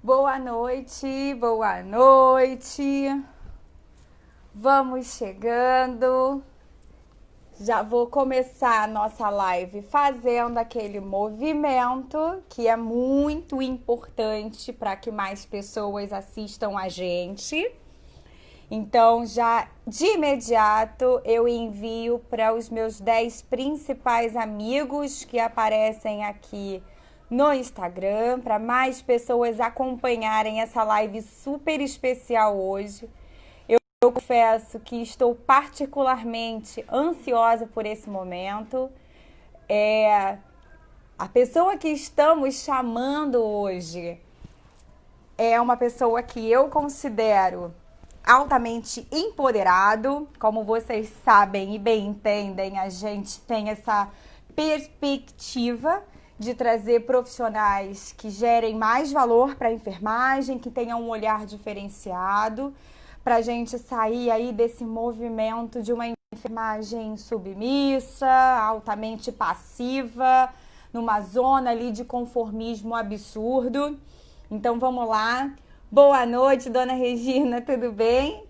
Boa noite, boa noite. Vamos chegando. Já vou começar a nossa live fazendo aquele movimento que é muito importante para que mais pessoas assistam a gente. Então, já de imediato, eu envio para os meus 10 principais amigos que aparecem aqui no Instagram, para mais pessoas acompanharem essa live super especial hoje. Eu confesso que estou particularmente ansiosa por esse momento. A pessoa que estamos chamando hoje é uma pessoa que eu considero altamente empoderado. Como vocês sabem e bem entendem, a gente tem essa perspectiva de trazer profissionais que gerem mais valor para a enfermagem, que tenham um olhar diferenciado, para a gente sair aí desse movimento de uma enfermagem submissa, altamente passiva, numa zona ali de conformismo absurdo. Então vamos lá. Boa noite, dona Regina, tudo bem?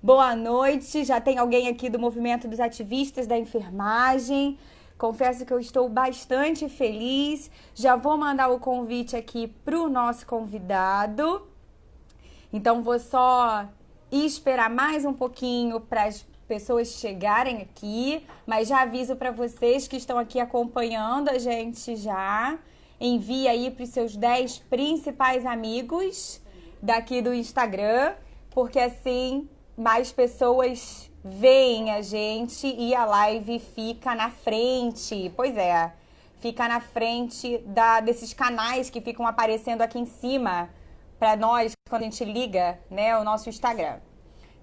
Boa noite. Já tem alguém aqui do movimento dos ativistas da enfermagem. Confesso que eu estou bastante feliz. Já vou mandar o convite aqui para o nosso convidado. Então vou só esperar mais um pouquinho para as pessoas chegarem aqui, mas já aviso para vocês que estão aqui acompanhando a gente já. Envie aí para os seus 10 principais amigos daqui do Instagram, porque assim mais pessoas veem a gente e a live fica na frente. Pois é, fica na frente desses canais que ficam aparecendo aqui em cima para nós quando a gente liga, né, o nosso Instagram.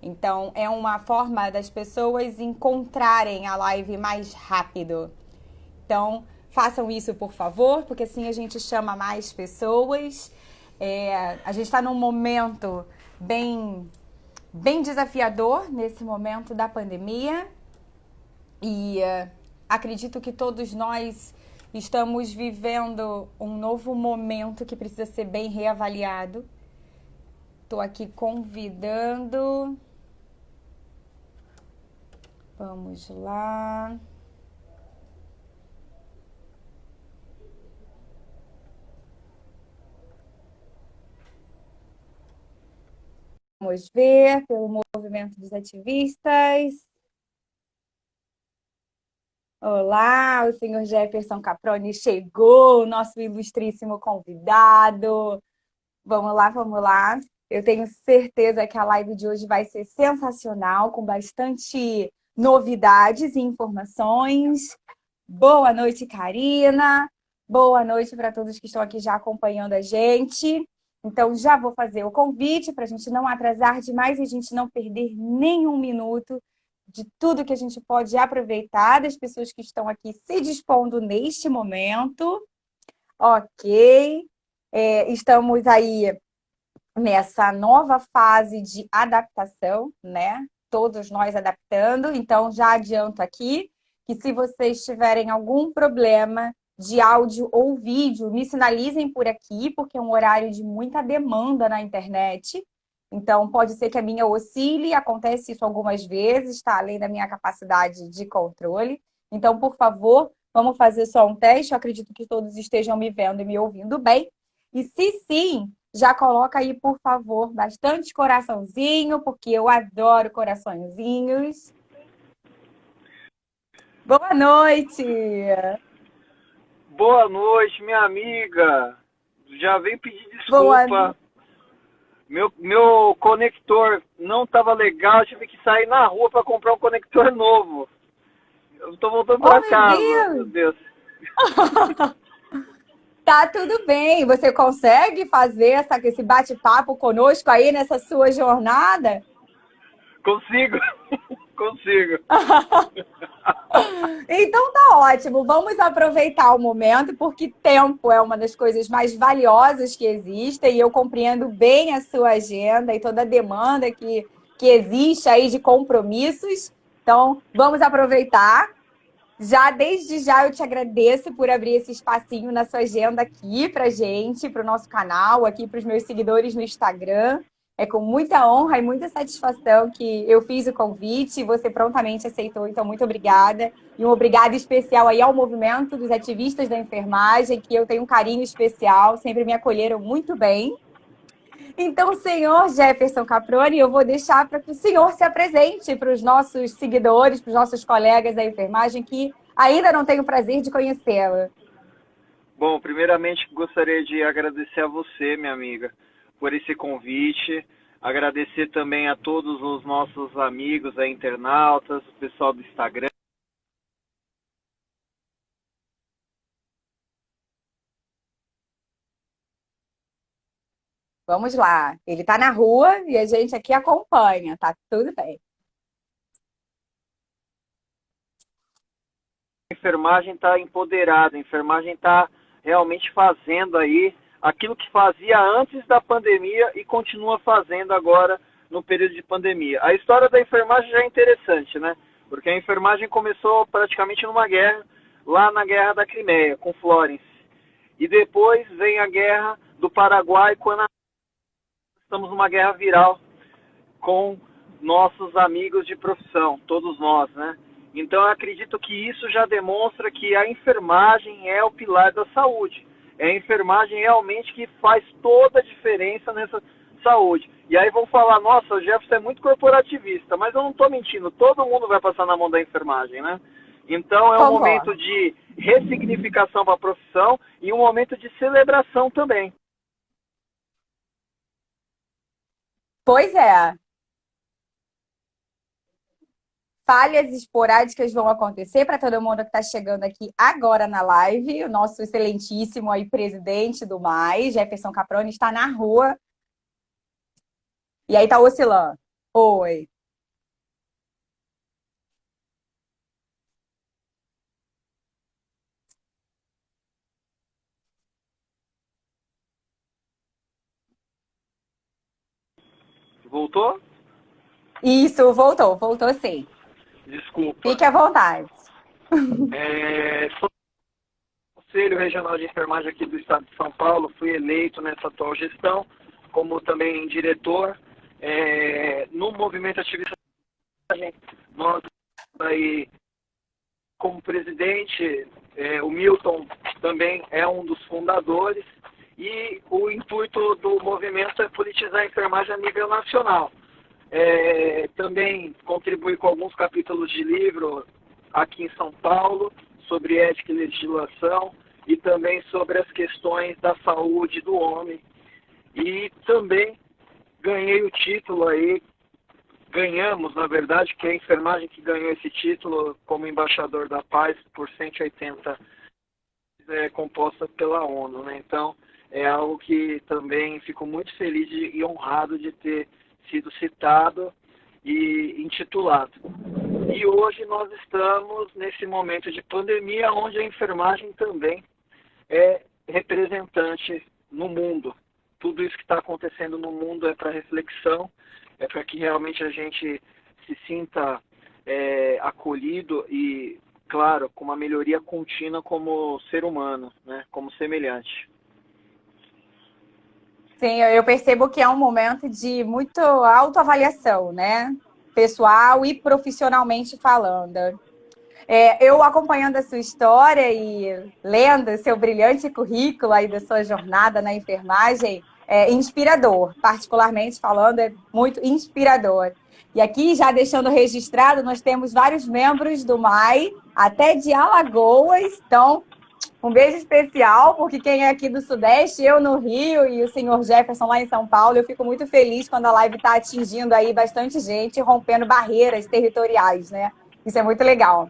Então, é uma forma das pessoas encontrarem a live mais rápido. Então, façam isso, por favor, porque assim a gente chama mais pessoas. A gente está num momento bem desafiador nesse momento da pandemia e acredito que todos nós estamos vivendo um novo momento que precisa ser bem reavaliado. Estou aqui convidando. Vamos lá. Vamos ver pelo movimento dos ativistas. Olá, o senhor Jefferson Caproni chegou, nosso ilustríssimo convidado. Vamos lá, vamos lá. Eu tenho certeza que a live de hoje vai ser sensacional, com bastante novidades e informações. Boa noite, Karina. Boa noite para todos que estão aqui já acompanhando a gente. Então, já vou fazer o convite para a gente não atrasar demais e a gente não perder nenhum minuto de tudo que a gente pode aproveitar das pessoas que estão aqui se dispondo neste momento. Ok. Estamos aí nessa nova fase de adaptação, né? Todos nós adaptando. Então, já adianto aqui que se vocês tiverem algum problema de áudio ou vídeo, me sinalizem por aqui, porque é um horário de muita demanda na internet. Então, pode ser que a minha oscile, acontece isso algumas vezes, está além da minha capacidade de controle. Então, por favor, vamos fazer só um teste. Eu acredito que todos estejam me vendo e me ouvindo bem. E se sim, já coloca aí, por favor, bastante coraçãozinho, porque eu adoro coraçõezinhos. Boa noite! Boa noite, minha amiga. Já vem pedir Boa desculpa. Meu conector não estava legal, tive que sair na rua para comprar um conector novo. Eu estou voltando Oh, para meu casa, meu Deus! Deus. Tá tudo bem. Você consegue fazer esse bate-papo conosco aí nessa sua jornada? Consigo, consigo. Então tá ótimo. Vamos aproveitar o momento, porque tempo é uma das coisas mais valiosas que existem e eu compreendo bem a sua agenda e toda a demanda que existe aí de compromissos. Então, vamos aproveitar. Já desde já eu te agradeço por abrir esse espacinho na sua agenda aqui pra gente, para o nosso canal, aqui para os meus seguidores no Instagram. É com muita honra e muita satisfação que eu fiz o convite e você prontamente aceitou, então muito obrigada. E um obrigado especial aí ao movimento dos ativistas da enfermagem, que eu tenho um carinho especial, sempre me acolheram muito bem. Então, senhor Jefferson Caproni, eu vou deixar para que o senhor se apresente para os nossos seguidores, para os nossos colegas da enfermagem que ainda não têm o prazer de conhecê-la. Bom, primeiramente gostaria de agradecer a você, minha amiga, por esse convite. Agradecer também a todos os nossos amigos internautas, o pessoal do Instagram. Vamos lá. Ele está na rua e a gente aqui acompanha, tá tudo bem. A enfermagem está empoderada, a enfermagem está realmente fazendo aí aquilo que fazia antes da pandemia e continua fazendo agora no período de pandemia. A história da enfermagem já é interessante, né? Porque a enfermagem começou praticamente numa guerra, lá na Guerra da Crimeia, com Florence. E depois vem a Guerra do Paraguai, quando estamos numa guerra viral com nossos amigos de profissão, todos nós, né? Então eu acredito que isso já demonstra que a enfermagem é o pilar da saúde. É a enfermagem realmente que faz toda a diferença nessa saúde. E aí vão falar, nossa, o Jefferson é muito corporativista, mas eu não estou mentindo, todo mundo vai passar na mão da enfermagem, né? Então é um Concordo. momento de ressignificação para a profissão e um momento de celebração também. Pois é. Falhas esporádicas vão acontecer para todo mundo que está chegando aqui agora na live. O nosso excelentíssimo aí presidente do MAI, Jefferson Caproni, está na rua. E aí tá oscilando. Oi. Voltou? Isso, voltou sim. Desculpa. Fique à vontade. Sou do Conselho Regional de Enfermagem aqui do Estado de São Paulo, fui eleito nessa atual gestão, como também diretor. No movimento ativista, nós aí, como presidente, o Milton também é um dos fundadores, e o intuito do movimento é politizar a enfermagem a nível nacional. Também contribui com alguns capítulos de livro aqui em São Paulo, sobre ética e legislação, e também sobre as questões da saúde do homem. E também ganhei o título aí, ganhamos, na verdade, que é a enfermagem que ganhou esse título como embaixador da paz por 180 composta pela ONU, né? Então, é algo que também fico muito feliz e honrado de ter sido citado e intitulado. E hoje nós estamos nesse momento de pandemia, onde a enfermagem também é representante no mundo. Tudo isso que está acontecendo no mundo é para reflexão, é para que realmente a gente se sinta acolhido e, claro, com uma melhoria contínua como ser humano, né? Como semelhante. Sim, eu percebo que é um momento de muito autoavaliação, né? Pessoal e profissionalmente falando. Eu acompanhando a sua história e lendo seu brilhante currículo aí da sua jornada na enfermagem, é inspirador, particularmente falando, é muito inspirador. E aqui, já deixando registrado, nós temos vários membros do MAI, até de Alagoas, então um beijo especial, porque quem é aqui do Sudeste, eu no Rio e o senhor Jefferson lá em São Paulo, eu fico muito feliz quando a live está atingindo aí bastante gente, rompendo barreiras territoriais, né? Isso é muito legal.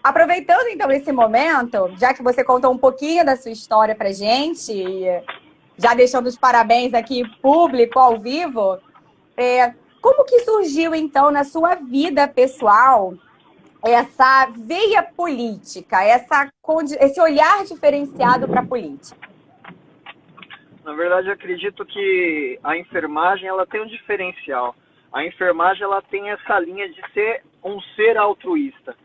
Aproveitando então esse momento, já que você contou um pouquinho da sua história pra gente, já deixando os parabéns aqui público, ao vivo, como que surgiu então na sua vida pessoal essa veia política, esse olhar diferenciado para a política? Na verdade, eu acredito que a enfermagem ela tem um diferencial. A enfermagem ela tem essa linha de ser um ser altruísta.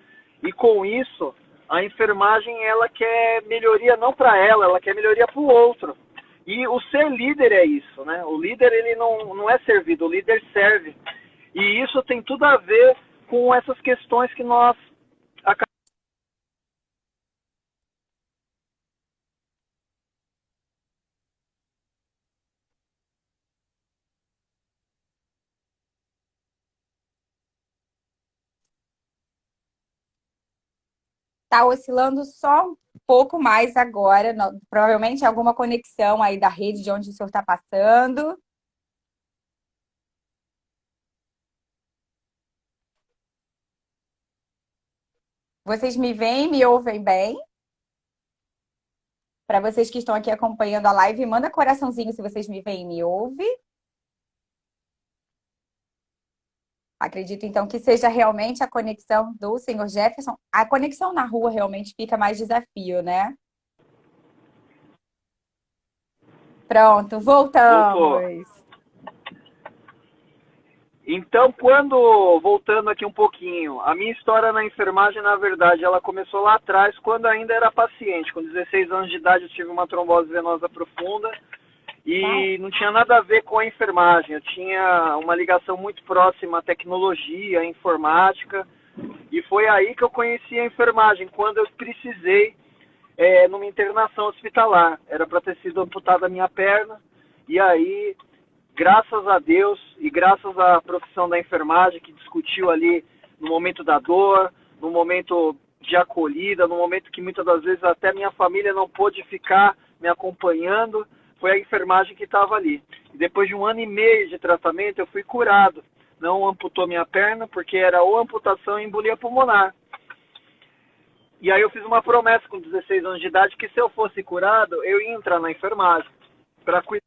E com isso, a enfermagem, ela quer melhoria não para ela, ela quer melhoria para o outro. E o ser líder é isso, né? O líder, ele não é servido, o líder serve. E isso tem tudo a ver com essas questões que nós acabamos. Tá oscilando só um pouco mais agora, provavelmente alguma conexão aí da rede de onde o senhor está passando. Vocês me veem, me ouvem bem? Para vocês que estão aqui acompanhando a live, manda coraçãozinho se vocês me veem e me ouvem. Acredito, então, que seja realmente a conexão do senhor Jefferson. A conexão na rua realmente fica mais desafio, né? Pronto, Voltou. voltamos. Então, voltando aqui um pouquinho, a minha história na enfermagem, na verdade, ela começou lá atrás, quando ainda era paciente. Com 16 anos de idade, eu tive uma trombose venosa profunda e não tinha nada a ver com a enfermagem. Eu tinha uma ligação muito próxima à tecnologia, à informática, e foi aí que eu conheci a enfermagem, quando eu precisei numa internação hospitalar. Era para ter sido amputada a minha perna, e aí, graças a Deus e graças à profissão da enfermagem, que discutiu ali no momento da dor, no momento de acolhida, no momento que muitas das vezes até minha família não pôde ficar me acompanhando, foi a enfermagem que estava ali. E depois de 1 ano e meio de tratamento, eu fui curado. Não amputou minha perna, porque era ou amputação e embolia pulmonar. E aí eu fiz uma promessa com 16 anos de idade que se eu fosse curado, eu ia entrar na enfermagem para cuidar.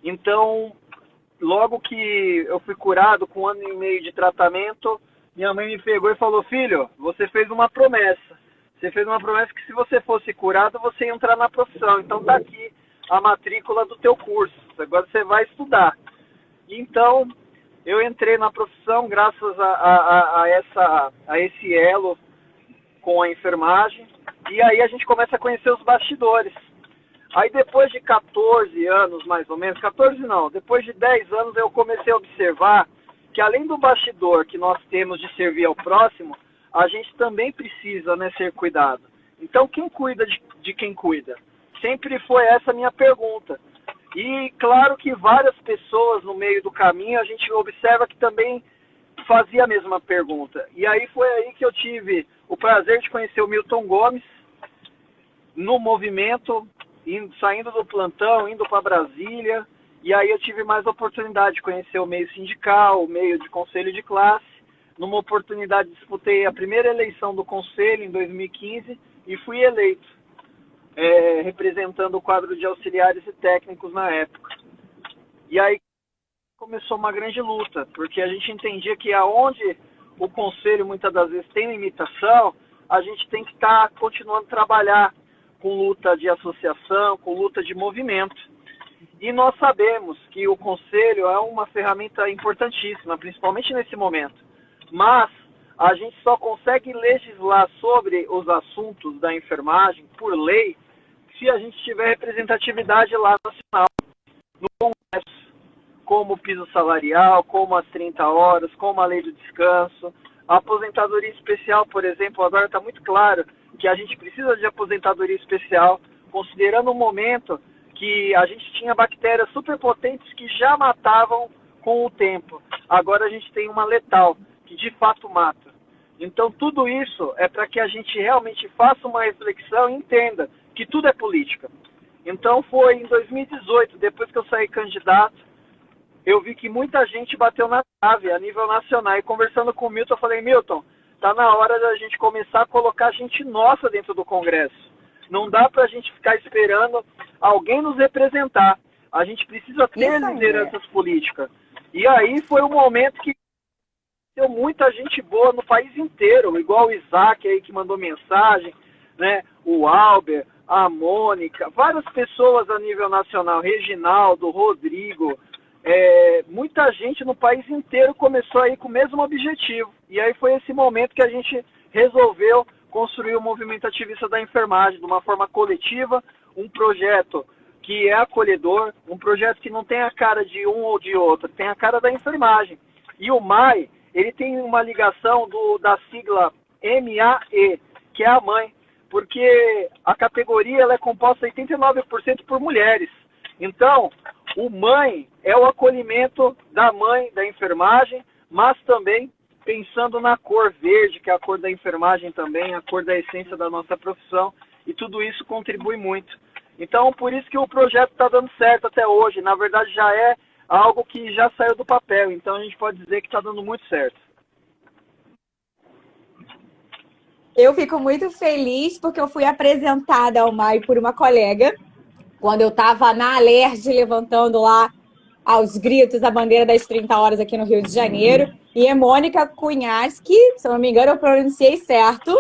Então, logo que eu fui curado, com 1 ano e meio de tratamento, minha mãe me pegou e falou: filho, você fez uma promessa. Você fez uma promessa que se você fosse curado, você ia entrar na profissão. Então tá aqui a matrícula do teu curso. Agora você vai estudar. Então, eu entrei na profissão graças a esse elo com a enfermagem. E aí a gente começa a conhecer os bastidores. Aí depois de 14 anos, mais ou menos, 14 não, depois de 10 anos eu comecei a observar que além do bastidor que nós temos de servir ao próximo, a gente também precisa, né, ser cuidado. Então quem cuida de quem cuida? Sempre foi essa a minha pergunta. E claro que várias pessoas no meio do caminho a gente observa que também fazia a mesma pergunta. E aí foi aí que eu tive o prazer de conhecer o Milton Gomes no movimento, saindo do plantão, indo para Brasília, e aí eu tive mais oportunidade de conhecer o meio sindical, o meio de conselho de classe. Numa oportunidade disputei a primeira eleição do conselho em 2015 e fui eleito, representando o quadro de auxiliares e técnicos na época. E aí começou uma grande luta, porque a gente entendia que aonde o conselho muitas das vezes tem limitação, a gente tem que estar continuando a trabalhar com luta de associação, com luta de movimento. E nós sabemos que o conselho é uma ferramenta importantíssima, principalmente nesse momento. Mas a gente só consegue legislar sobre os assuntos da enfermagem, por lei, se a gente tiver representatividade lá nacional, no Congresso, como o piso salarial, como as 30 horas, como a lei do descanso. A aposentadoria especial, por exemplo, agora está muito claro que a gente precisa de aposentadoria especial, considerando o momento que a gente tinha bactérias superpotentes que já matavam com o tempo. Agora a gente tem uma letal, que de fato mata. Então tudo isso é para que a gente realmente faça uma reflexão e entenda que tudo é política. Então foi em 2018, depois que eu saí candidato, eu vi que muita gente bateu na trave a nível nacional. E conversando com o Milton, eu falei: Milton, tá na hora da gente começar a colocar gente nossa dentro do Congresso. Não dá pra gente ficar esperando alguém nos representar. A gente precisa ter lideranças políticas. E aí foi um momento que deu muita gente boa no país inteiro, igual o Isaac aí que mandou mensagem, né? O Albert, a Mônica, várias pessoas a nível nacional, Reginaldo, Rodrigo, muita gente no país inteiro começou a ir com o mesmo objetivo. E aí foi esse momento que a gente resolveu construir o movimento ativista da enfermagem de uma forma coletiva, um projeto que é acolhedor, um projeto que não tem a cara de um ou de outro, tem a cara da enfermagem. E o MAE, ele tem uma ligação da sigla MAE, que é a mãe, porque a categoria ela é composta 89% por mulheres. Então, o mãe é o acolhimento da mãe da enfermagem, mas também pensando na cor verde, que é a cor da enfermagem também, a cor da essência da nossa profissão, e tudo isso contribui muito. Então, por isso que o projeto está dando certo até hoje. Na verdade, já é algo que já saiu do papel, então a gente pode dizer que está dando muito certo. Eu fico muito feliz porque eu fui apresentada ao MAI por uma colega, quando eu estava na Alerj, levantando lá aos gritos a bandeira das 30 horas aqui no Rio de Janeiro. E é Mônica Cunhasque, se eu não me engano, eu pronunciei certo.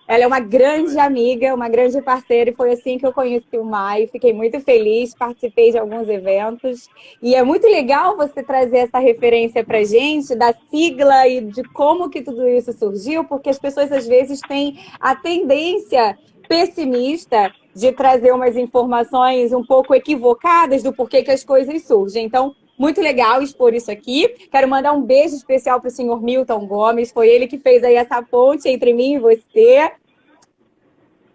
Ela é uma grande amiga, uma grande parceira, e foi assim que eu conheci o MAI. Fiquei muito feliz, participei de alguns eventos. E é muito legal você trazer essa referência para a gente, da sigla e de como que tudo isso surgiu, porque as pessoas, às vezes, têm a tendência pessimista de trazer umas informações um pouco equivocadas do porquê que as coisas surgem. Então, muito legal expor isso aqui. Quero mandar um beijo especial para o senhor Milton Gomes. Foi ele que fez aí essa ponte entre mim e você.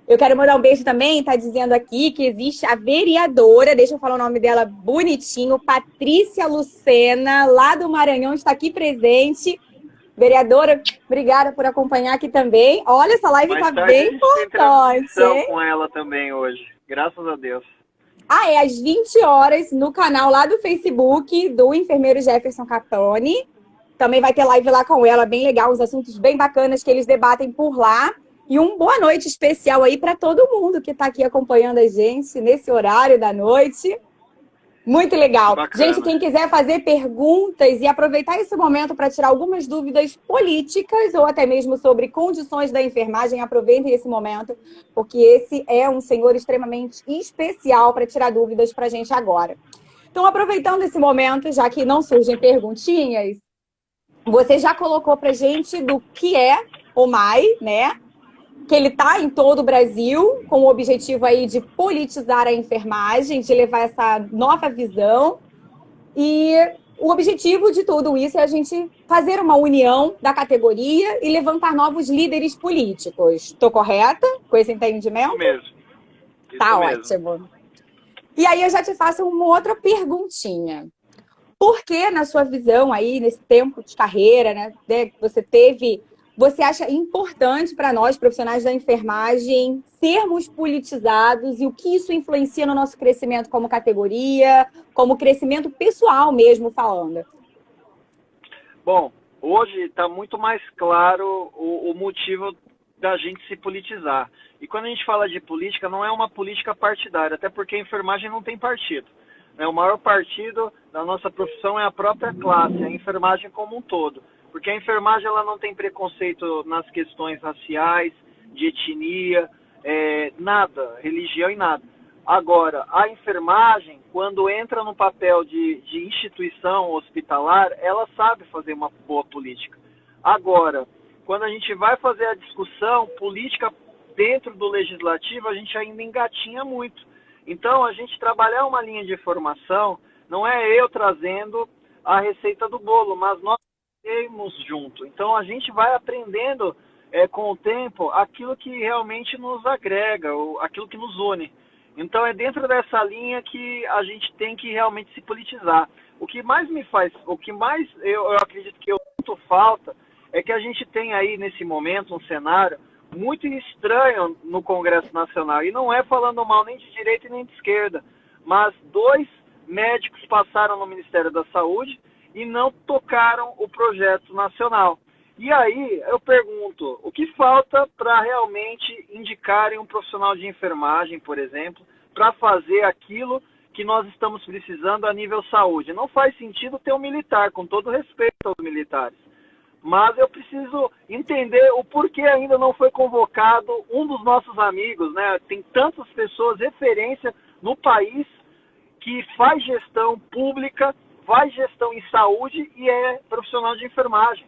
Eu quero mandar um beijo também, está dizendo aqui que existe a vereadora, deixa eu falar o nome dela bonitinho, Patrícia Lucena, lá do Maranhão, está aqui presente. Vereadora, obrigada por acompanhar aqui também. Olha, essa live está bem importante. Hein? Com ela também hoje, graças a Deus. É às 20 horas no canal lá do Facebook do enfermeiro Jefferson Capone. Também vai ter live lá com ela, bem legal, uns assuntos bem bacanas que eles debatem por lá. E uma boa noite especial aí para todo mundo que está aqui acompanhando a gente nesse horário da noite. Muito legal. Bacana. Gente, quem quiser fazer perguntas e aproveitar esse momento para tirar algumas dúvidas políticas ou até mesmo sobre condições da enfermagem, aproveitem esse momento, porque esse é um senhor extremamente especial para tirar dúvidas para a gente agora. Então, aproveitando esse momento, já que não surgem perguntinhas, você já colocou para a gente do que é o MAI, né? Que ele está em todo o Brasil, com o objetivo aí de politizar a enfermagem, de levar essa nova visão. E o objetivo de tudo isso é a gente fazer uma união da categoria e levantar novos líderes políticos. Estou correta com esse entendimento? Isso mesmo. Tá ótimo. E aí eu já te faço uma outra perguntinha. Por que, na sua visão aí, nesse tempo de carreira, né, que você teve... Você acha importante para nós, profissionais da enfermagem, sermos politizados e o que isso influencia no nosso crescimento como categoria, como crescimento pessoal mesmo falando? Bom, hoje está muito mais claro o motivo da gente se politizar. E quando a gente fala de política, não é uma política partidária, até porque a enfermagem não tem partido. O maior partido da nossa profissão é a própria classe, a enfermagem como um todo. Porque a enfermagem ela não tem preconceito nas questões raciais, de etnia, nada, religião e nada. Agora, a enfermagem, quando entra no papel de instituição hospitalar, ela sabe fazer uma boa política. Agora, quando a gente vai fazer a discussão política dentro do legislativo, a gente ainda engatinha muito. Então, a gente trabalhar uma linha de formação, não é eu trazendo a receita do bolo, mas nós junto. Então a gente vai aprendendo com o tempo aquilo que realmente nos agrega, aquilo que nos une. Então é dentro dessa linha que a gente tem que realmente se politizar. O que mais eu acredito que eu sinto falta é que a gente tem aí nesse momento um cenário muito estranho no Congresso Nacional. E não é falando mal nem de direita e nem de esquerda, mas 2 médicos passaram no Ministério da Saúde e não tocaram o projeto nacional. E aí eu pergunto, o que falta para realmente indicarem um profissional de enfermagem, por exemplo, para fazer aquilo que nós estamos precisando a nível saúde? Não faz sentido ter um militar, com todo respeito aos militares. Mas eu preciso entender o porquê ainda não foi convocado um dos nossos amigos, né? Tem tantas pessoas, referência no país, que faz gestão pública, faz gestão em saúde e é profissional de enfermagem.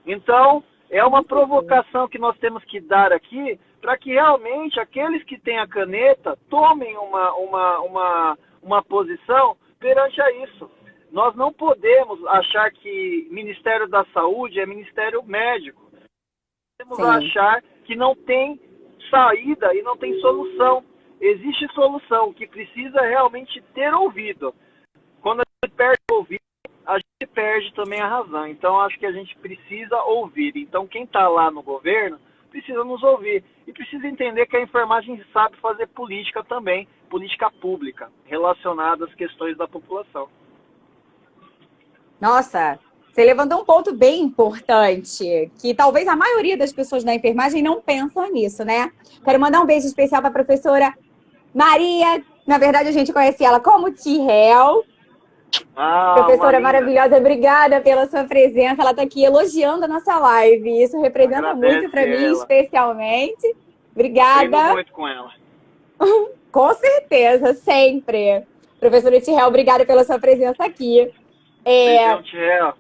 Então, é uma provocação que nós temos que dar aqui para que realmente aqueles que têm a caneta tomem uma posição perante a isso. Nós não podemos achar que Ministério da Saúde é Ministério Médico. Podemos achar que não tem saída e não tem solução. Existe solução, que precisa realmente ter ouvido. Quando a gente perde o ouvido, a gente perde também a razão. Então, acho que a gente precisa ouvir. Então, quem está lá no governo precisa nos ouvir. E precisa entender que a enfermagem sabe fazer política também, política pública, relacionada às questões da população. Nossa, você levantou um ponto bem importante, que talvez a maioria das pessoas da enfermagem não pensam nisso, né? Quero mandar um beijo especial para a professora Maria. Na verdade, a gente conhece ela como Tirel. Professora maravilhosa, obrigada pela sua presença. Ela está aqui elogiando a nossa live. Isso representa muito para mim, especialmente. Obrigada. Treino muito com ela. Com certeza, sempre. Professora Tirel, obrigada pela sua presença aqui. Tirel.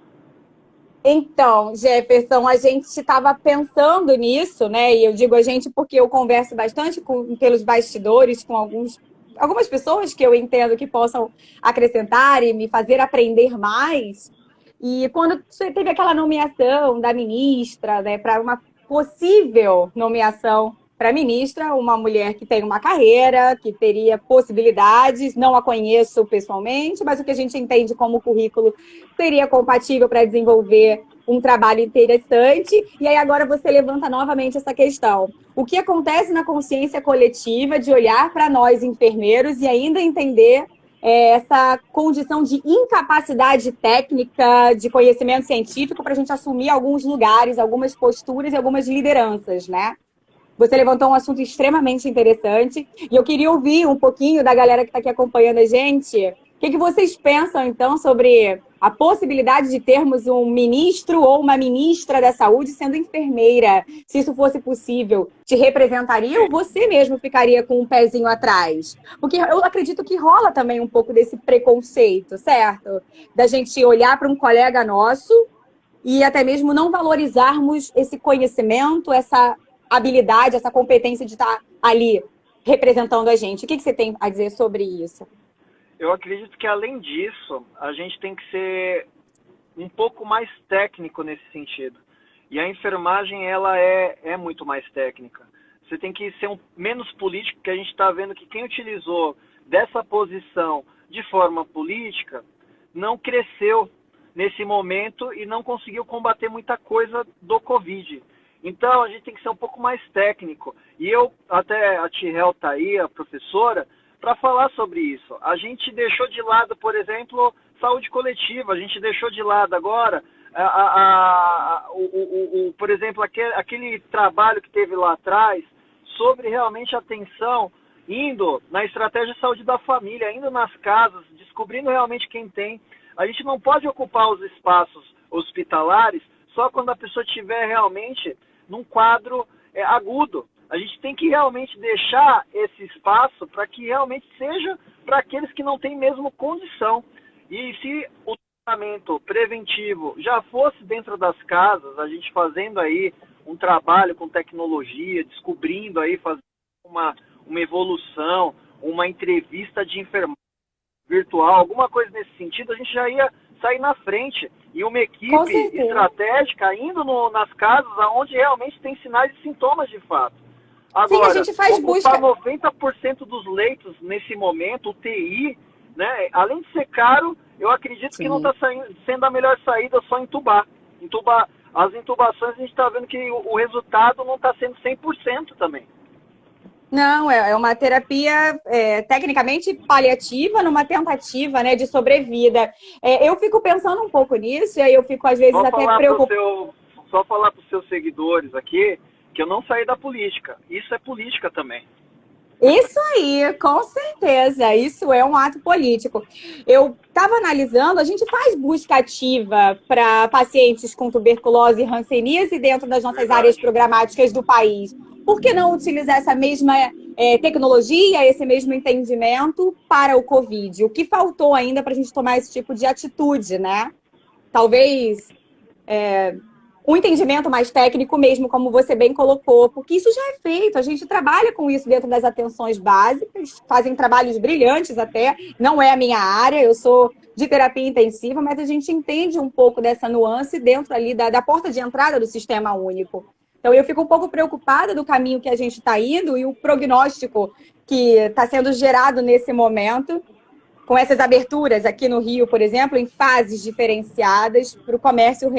Então, Jefferson, a gente estava pensando nisso, né? E eu digo a gente porque eu converso bastante pelos bastidores com algumas pessoas que eu entendo que possam acrescentar e me fazer aprender mais. E quando você teve aquela nomeação da ministra, né, para uma possível nomeação para ministra, uma mulher que tem uma carreira, que teria possibilidades, não a conheço pessoalmente, mas o que a gente entende como currículo seria compatível para desenvolver um trabalho interessante. E aí agora você levanta novamente essa questão. O que acontece na consciência coletiva de olhar para nós enfermeiros e ainda entender essa condição de incapacidade técnica, de conhecimento científico para a gente assumir alguns lugares, algumas posturas e algumas lideranças, né? Você levantou um assunto extremamente interessante e eu queria ouvir um pouquinho da galera que está aqui acompanhando a gente. O que vocês pensam, então, sobre a possibilidade de termos um ministro ou uma ministra da saúde sendo enfermeira? Se isso fosse possível, te representaria ou você mesmo ficaria com um pezinho atrás? Porque eu acredito que rola também um pouco desse preconceito, certo? Da gente olhar para um colega nosso e até mesmo não valorizarmos esse conhecimento, essa habilidade, essa competência de estar ali representando a gente. O que você tem a dizer sobre isso? Eu acredito que, além disso, a gente tem que ser um pouco mais técnico nesse sentido. E a enfermagem, ela é muito mais técnica. Você tem que ser menos político, porque a gente está vendo que quem utilizou dessa posição de forma política não cresceu nesse momento e não conseguiu combater muita coisa do Covid. Então, a gente tem que ser um pouco mais técnico. E até a Tirel está aí, a professora, para falar sobre isso. A gente deixou de lado, por exemplo, saúde coletiva. A gente deixou de lado agora, por exemplo, aquele trabalho que teve lá atrás sobre realmente a atenção, indo na estratégia de saúde da família, indo nas casas, descobrindo realmente quem tem. A gente não pode ocupar os espaços hospitalares só quando a pessoa estiver realmente num quadro agudo. A gente tem que realmente deixar esse espaço para que realmente seja para aqueles que não têm mesmo condição. E se o tratamento preventivo já fosse dentro das casas, a gente fazendo aí um trabalho com tecnologia, descobrindo aí, fazendo uma evolução, uma entrevista de enfermagem virtual, alguma coisa nesse sentido, a gente já ia sair na frente. E uma equipe estratégica indo nas casas onde realmente tem sinais e sintomas de fato. Agora, sim, a gente faz busca. 90% dos leitos nesse momento, UTI, né, além de ser caro, eu acredito que não está sendo a melhor saída só entubar. As intubações, a gente está vendo que o resultado não está sendo 100% também. Não, é uma terapia tecnicamente paliativa, numa tentativa, né, de sobrevida. Eu fico pensando um pouco nisso, e aí eu fico às vezes até preocupada. Só falar para os seus seguidores aqui que eu não saí da política. Isso é política também. Isso aí, com certeza. Isso é um ato político. Eu estava analisando, a gente faz busca ativa para pacientes com tuberculose e hanseníase dentro das nossas áreas programáticas do país. por que não utilizar essa mesma tecnologia, esse mesmo entendimento para o Covid? O que faltou ainda para a gente tomar esse tipo de atitude, né? Talvez um entendimento mais técnico mesmo, como você bem colocou, porque isso já é feito, a gente trabalha com isso dentro das atenções básicas, fazem trabalhos brilhantes até, não é a minha área, eu sou de terapia intensiva, mas a gente entende um pouco dessa nuance dentro ali da porta de entrada do sistema único. Então, eu fico um pouco preocupada do caminho que a gente está indo e o prognóstico que está sendo gerado nesse momento, com essas aberturas aqui no Rio, por exemplo, em fases diferenciadas para o comércio.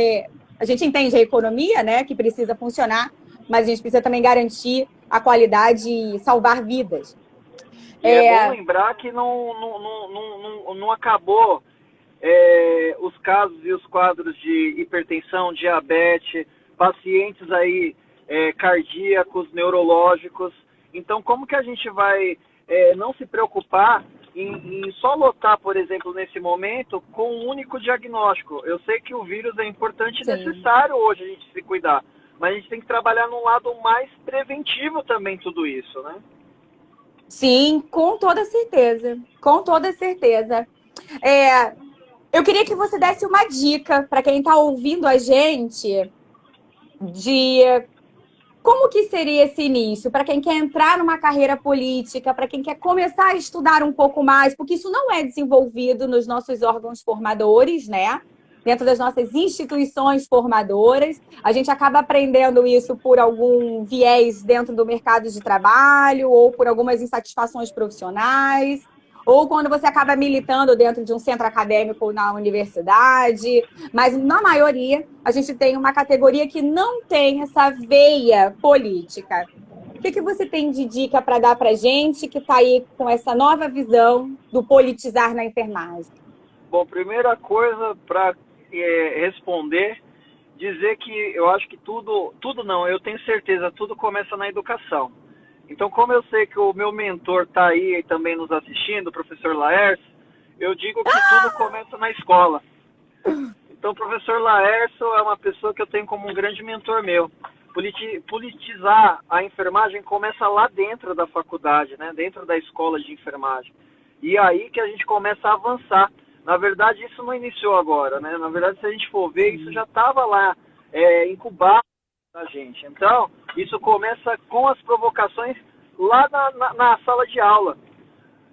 A gente entende a economia, né, que precisa funcionar, mas a gente precisa também garantir a qualidade e salvar vidas. E é bom lembrar que não acabou os casos e os quadros de hipertensão, diabetes, pacientes aí cardíacos, neurológicos. Então, como que a gente vai não se preocupar em só lotar, por exemplo, nesse momento, com um único diagnóstico? Eu sei que o vírus é importante e necessário hoje a gente se cuidar, mas a gente tem que trabalhar num lado mais preventivo também tudo isso, né? Sim, com toda certeza. Com toda certeza. Eu queria que você desse uma dica para quem está ouvindo a gente de como que seria esse início, para quem quer entrar numa carreira política, para quem quer começar a estudar um pouco mais, porque isso não é desenvolvido nos nossos órgãos formadores, né? Dentro das nossas instituições formadoras. A gente acaba aprendendo isso por algum viés dentro do mercado de trabalho ou por algumas insatisfações profissionais, ou quando você acaba militando dentro de um centro acadêmico na universidade. Mas, na maioria, a gente tem uma categoria que não tem essa veia política. O que você tem de dica para dar para a gente que está aí com essa nova visão do politizar na enfermagem? Bom, primeira coisa para responder, dizer que eu acho que tudo não, eu tenho certeza, tudo começa na educação. Então, como eu sei que o meu mentor está aí também nos assistindo, o professor Laércio, eu digo que tudo começa na escola. Então, o professor Laércio é uma pessoa que eu tenho como um grande mentor meu. Politizar a enfermagem começa lá dentro da faculdade, né? Dentro da escola de enfermagem. E aí que a gente começa a avançar. Na verdade, isso não iniciou agora, né? Na verdade, se a gente for ver, isso já estava lá incubado na gente. Então, isso começa com as provocações lá na sala de aula.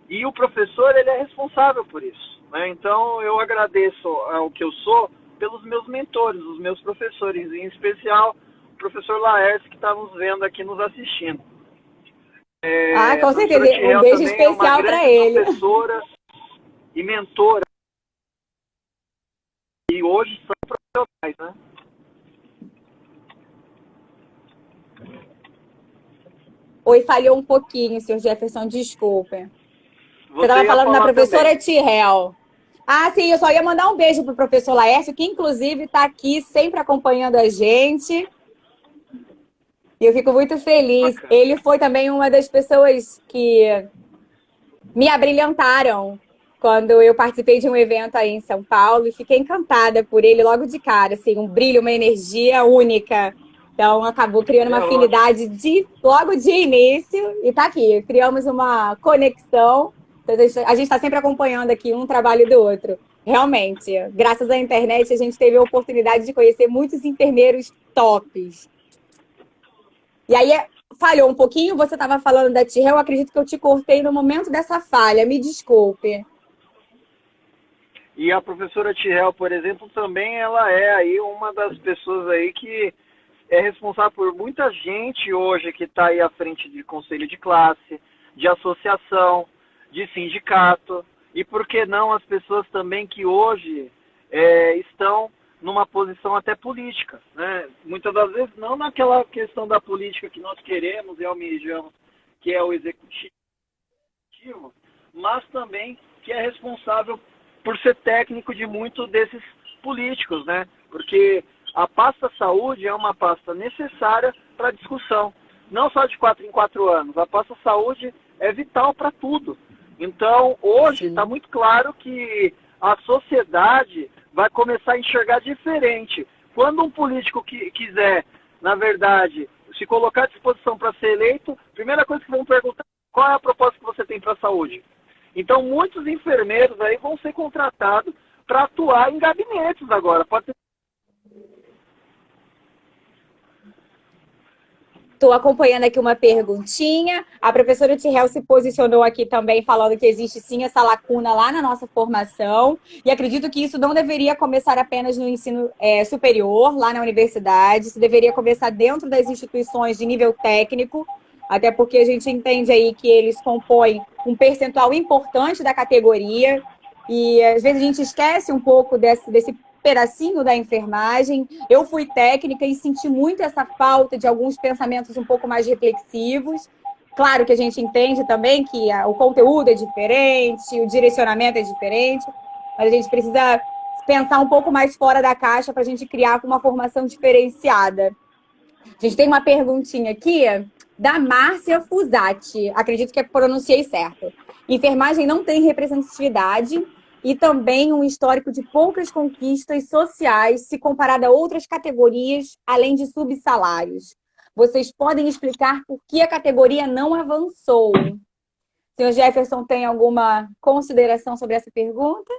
E o professor, ele é responsável por isso, né? Então, eu agradeço ao que eu sou pelos meus mentores, os meus professores, em especial o professor Laércio, que está nos vendo aqui, nos assistindo. Com certeza. Um beijo especial para ele. Professora e mentora. E hoje são profissionais, né? Oi, falhou um pouquinho, senhor Jefferson, desculpa. Você estava falando da professora Tirel. Sim, eu só ia mandar um beijo para o professor Laércio, que inclusive está aqui sempre acompanhando a gente. E eu fico muito feliz. Bacana. Ele foi também uma das pessoas que me abrilhantaram quando eu participei de um evento aí em São Paulo e fiquei encantada por ele logo de cara, assim, um brilho, uma energia única. Então, acabou criando uma afinidade logo de início e tá aqui. Criamos uma conexão. Então, a gente está sempre acompanhando aqui um trabalho do outro. Realmente, graças à internet, a gente teve a oportunidade de conhecer muitos enfermeiros tops. E aí, falhou um pouquinho, você estava falando da Tirel, eu acredito que eu te cortei no momento dessa falha, me desculpe. E a professora Tirel, por exemplo, também ela é aí uma das pessoas aí que é responsável por muita gente hoje que está aí à frente de conselho de classe, de associação, de sindicato, e por que não as pessoas também que hoje estão numa posição até política, né? Muitas das vezes não naquela questão da política que nós queremos e almejamos, que é o executivo, mas também que é responsável por ser técnico de muitos desses políticos, né? Porque a pasta saúde é uma pasta necessária para a discussão, não só de 4 em 4 anos. A pasta saúde é vital para tudo. Então, hoje está muito claro que a sociedade vai começar a enxergar diferente. Quando um político quiser, na verdade, se colocar à disposição para ser eleito, a primeira coisa que vão perguntar é qual é a proposta que você tem para a saúde. Então, muitos enfermeiros aí vão ser contratados para atuar em gabinetes agora. Pode ser. Estou acompanhando aqui uma perguntinha. A professora Tirel se posicionou aqui também falando que existe sim essa lacuna lá na nossa formação. E acredito que isso não deveria começar apenas no ensino superior, lá na universidade. Isso deveria começar dentro das instituições de nível técnico, até porque a gente entende aí que eles compõem um percentual importante da categoria. E às vezes a gente esquece um pouco desse pedacinho da enfermagem. Eu fui técnica e senti muito essa falta de alguns pensamentos um pouco mais reflexivos. Claro que a gente entende também que o conteúdo é diferente, o direcionamento é diferente, mas a gente precisa pensar um pouco mais fora da caixa para a gente criar uma formação diferenciada. A gente tem uma perguntinha aqui da Márcia Fusati. Acredito que pronunciei certo. Enfermagem não tem representatividade e também um histórico de poucas conquistas sociais se comparado a outras categorias, além de subsalários. Vocês podem explicar por que a categoria não avançou? O senhor Jefferson tem alguma consideração sobre essa pergunta?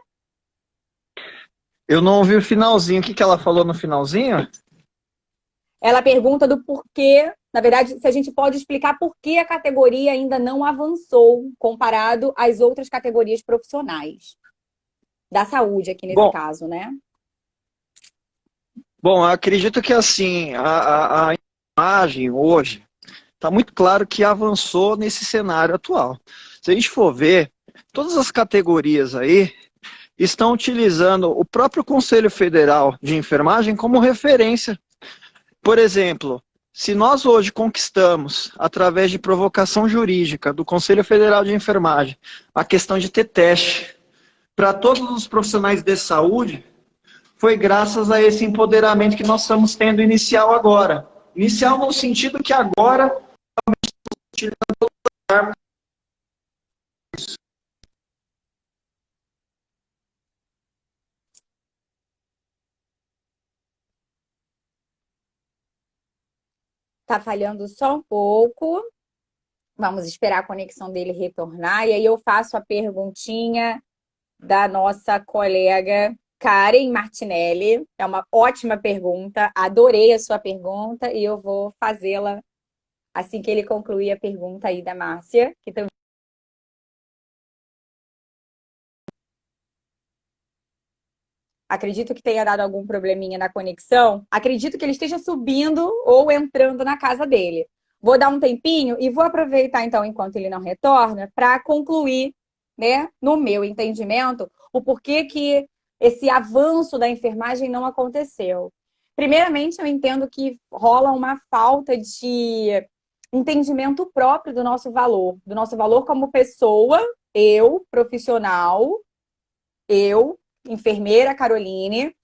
Eu não ouvi o finalzinho. O que ela falou no finalzinho? Ela pergunta do porquê, na verdade, se a gente pode explicar por que a categoria ainda não avançou comparado às outras categorias profissionais. Da saúde aqui nesse caso, né? Bom, acredito que assim, a imagem hoje está muito claro que avançou nesse cenário atual. Se a gente for ver, todas as categorias aí estão utilizando o próprio Conselho Federal de Enfermagem como referência. Por exemplo, se nós hoje conquistamos, através de provocação jurídica do Conselho Federal de Enfermagem, a questão de ter teste para todos os profissionais de saúde, foi graças a esse empoderamento que nós estamos tendo inicial agora. Inicial no sentido que agora tá falhando só um pouco. Vamos esperar a conexão dele retornar. E aí eu faço a perguntinha da nossa colega Karen Martinelli. É uma ótima pergunta. Adorei a sua pergunta e eu vou fazê-la assim que ele concluir a pergunta aí da Márcia, que também. Acredito que tenha dado algum probleminha na conexão. Acredito que ele esteja subindo ou entrando na casa dele. Vou dar um tempinho e vou aproveitar, então, enquanto ele não retorna, para concluir, né, no meu entendimento, o porquê que esse avanço da enfermagem não aconteceu. Primeiramente, eu entendo que rola uma falta de entendimento próprio do nosso valor como pessoa, eu, profissional, eu, enfermeira Caroline,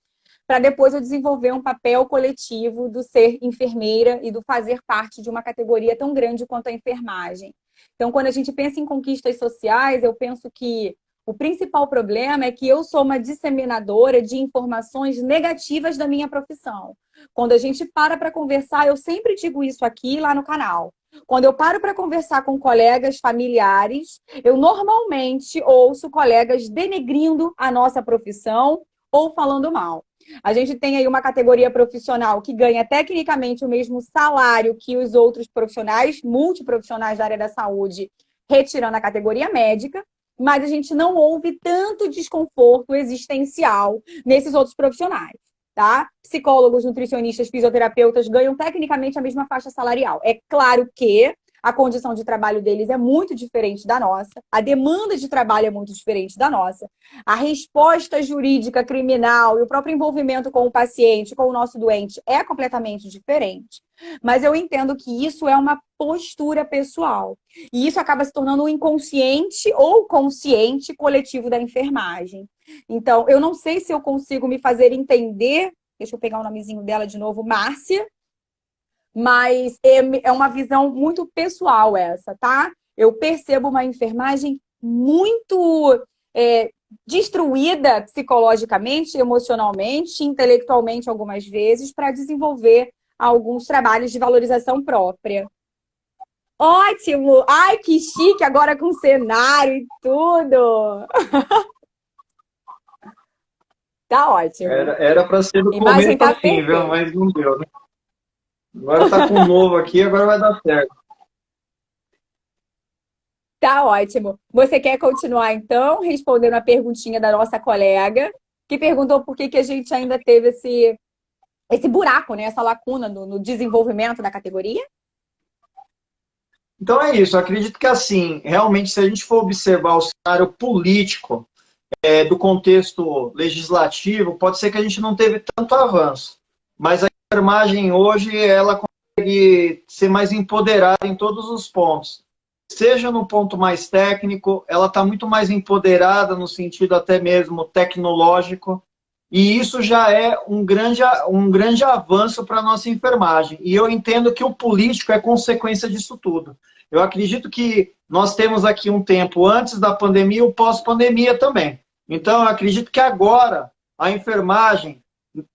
para depois eu desenvolver um papel coletivo do ser enfermeira e do fazer parte de uma categoria tão grande quanto a enfermagem. Então, quando a gente pensa em conquistas sociais, eu penso que o principal problema é que eu sou uma disseminadora de informações negativas da minha profissão. Quando a gente para conversar, eu sempre digo isso aqui lá no canal. Quando eu paro para conversar com colegas familiares, eu normalmente ouço colegas denegrindo a nossa profissão ou falando mal. A gente tem aí uma categoria profissional que ganha tecnicamente o mesmo salário que os outros profissionais, multiprofissionais da área da saúde, retirando a categoria médica, mas a gente não ouve tanto desconforto existencial nesses outros profissionais. Tá? Psicólogos, nutricionistas, fisioterapeutas ganham tecnicamente a mesma faixa salarial. É claro que a condição de trabalho deles é muito diferente da nossa, a demanda de trabalho é muito diferente da nossa, a resposta jurídica criminal e o próprio envolvimento com o paciente, com o nosso doente, é completamente diferente. Mas eu entendo que isso é uma postura pessoal. E isso acaba se tornando um inconsciente ou consciente coletivo da enfermagem. Então, eu não sei se eu consigo me fazer entender, deixa eu pegar o nomezinho dela de novo, Márcia, mas é uma visão muito pessoal essa, tá? Eu percebo uma enfermagem muito destruída psicologicamente, emocionalmente, intelectualmente algumas vezes, para desenvolver alguns trabalhos de valorização própria. Ótimo! Ai, que chique, agora com cenário e tudo. Tá ótimo. Era para ser do A imagem começo tá ao fim, viu? perfeita. Mas não deu, né? Agora tá com um novo aqui, agora vai dar certo. Tá ótimo. Você quer continuar, então, respondendo a perguntinha da nossa colega, que perguntou por que que a gente ainda teve esse buraco, né? Essa lacuna no desenvolvimento da categoria? Então é isso, eu acredito que assim, realmente, se a gente for observar o cenário político do contexto legislativo, pode ser que a gente não teve tanto avanço. Mas a enfermagem hoje, ela consegue ser mais empoderada em todos os pontos. Seja no ponto mais técnico, ela está muito mais empoderada no sentido até mesmo tecnológico, e isso já é um grande avanço para a nossa enfermagem. E eu entendo que o político é consequência disso tudo. Eu acredito que nós temos aqui um tempo antes da pandemia e o pós-pandemia também. Então, eu acredito que agora a enfermagem,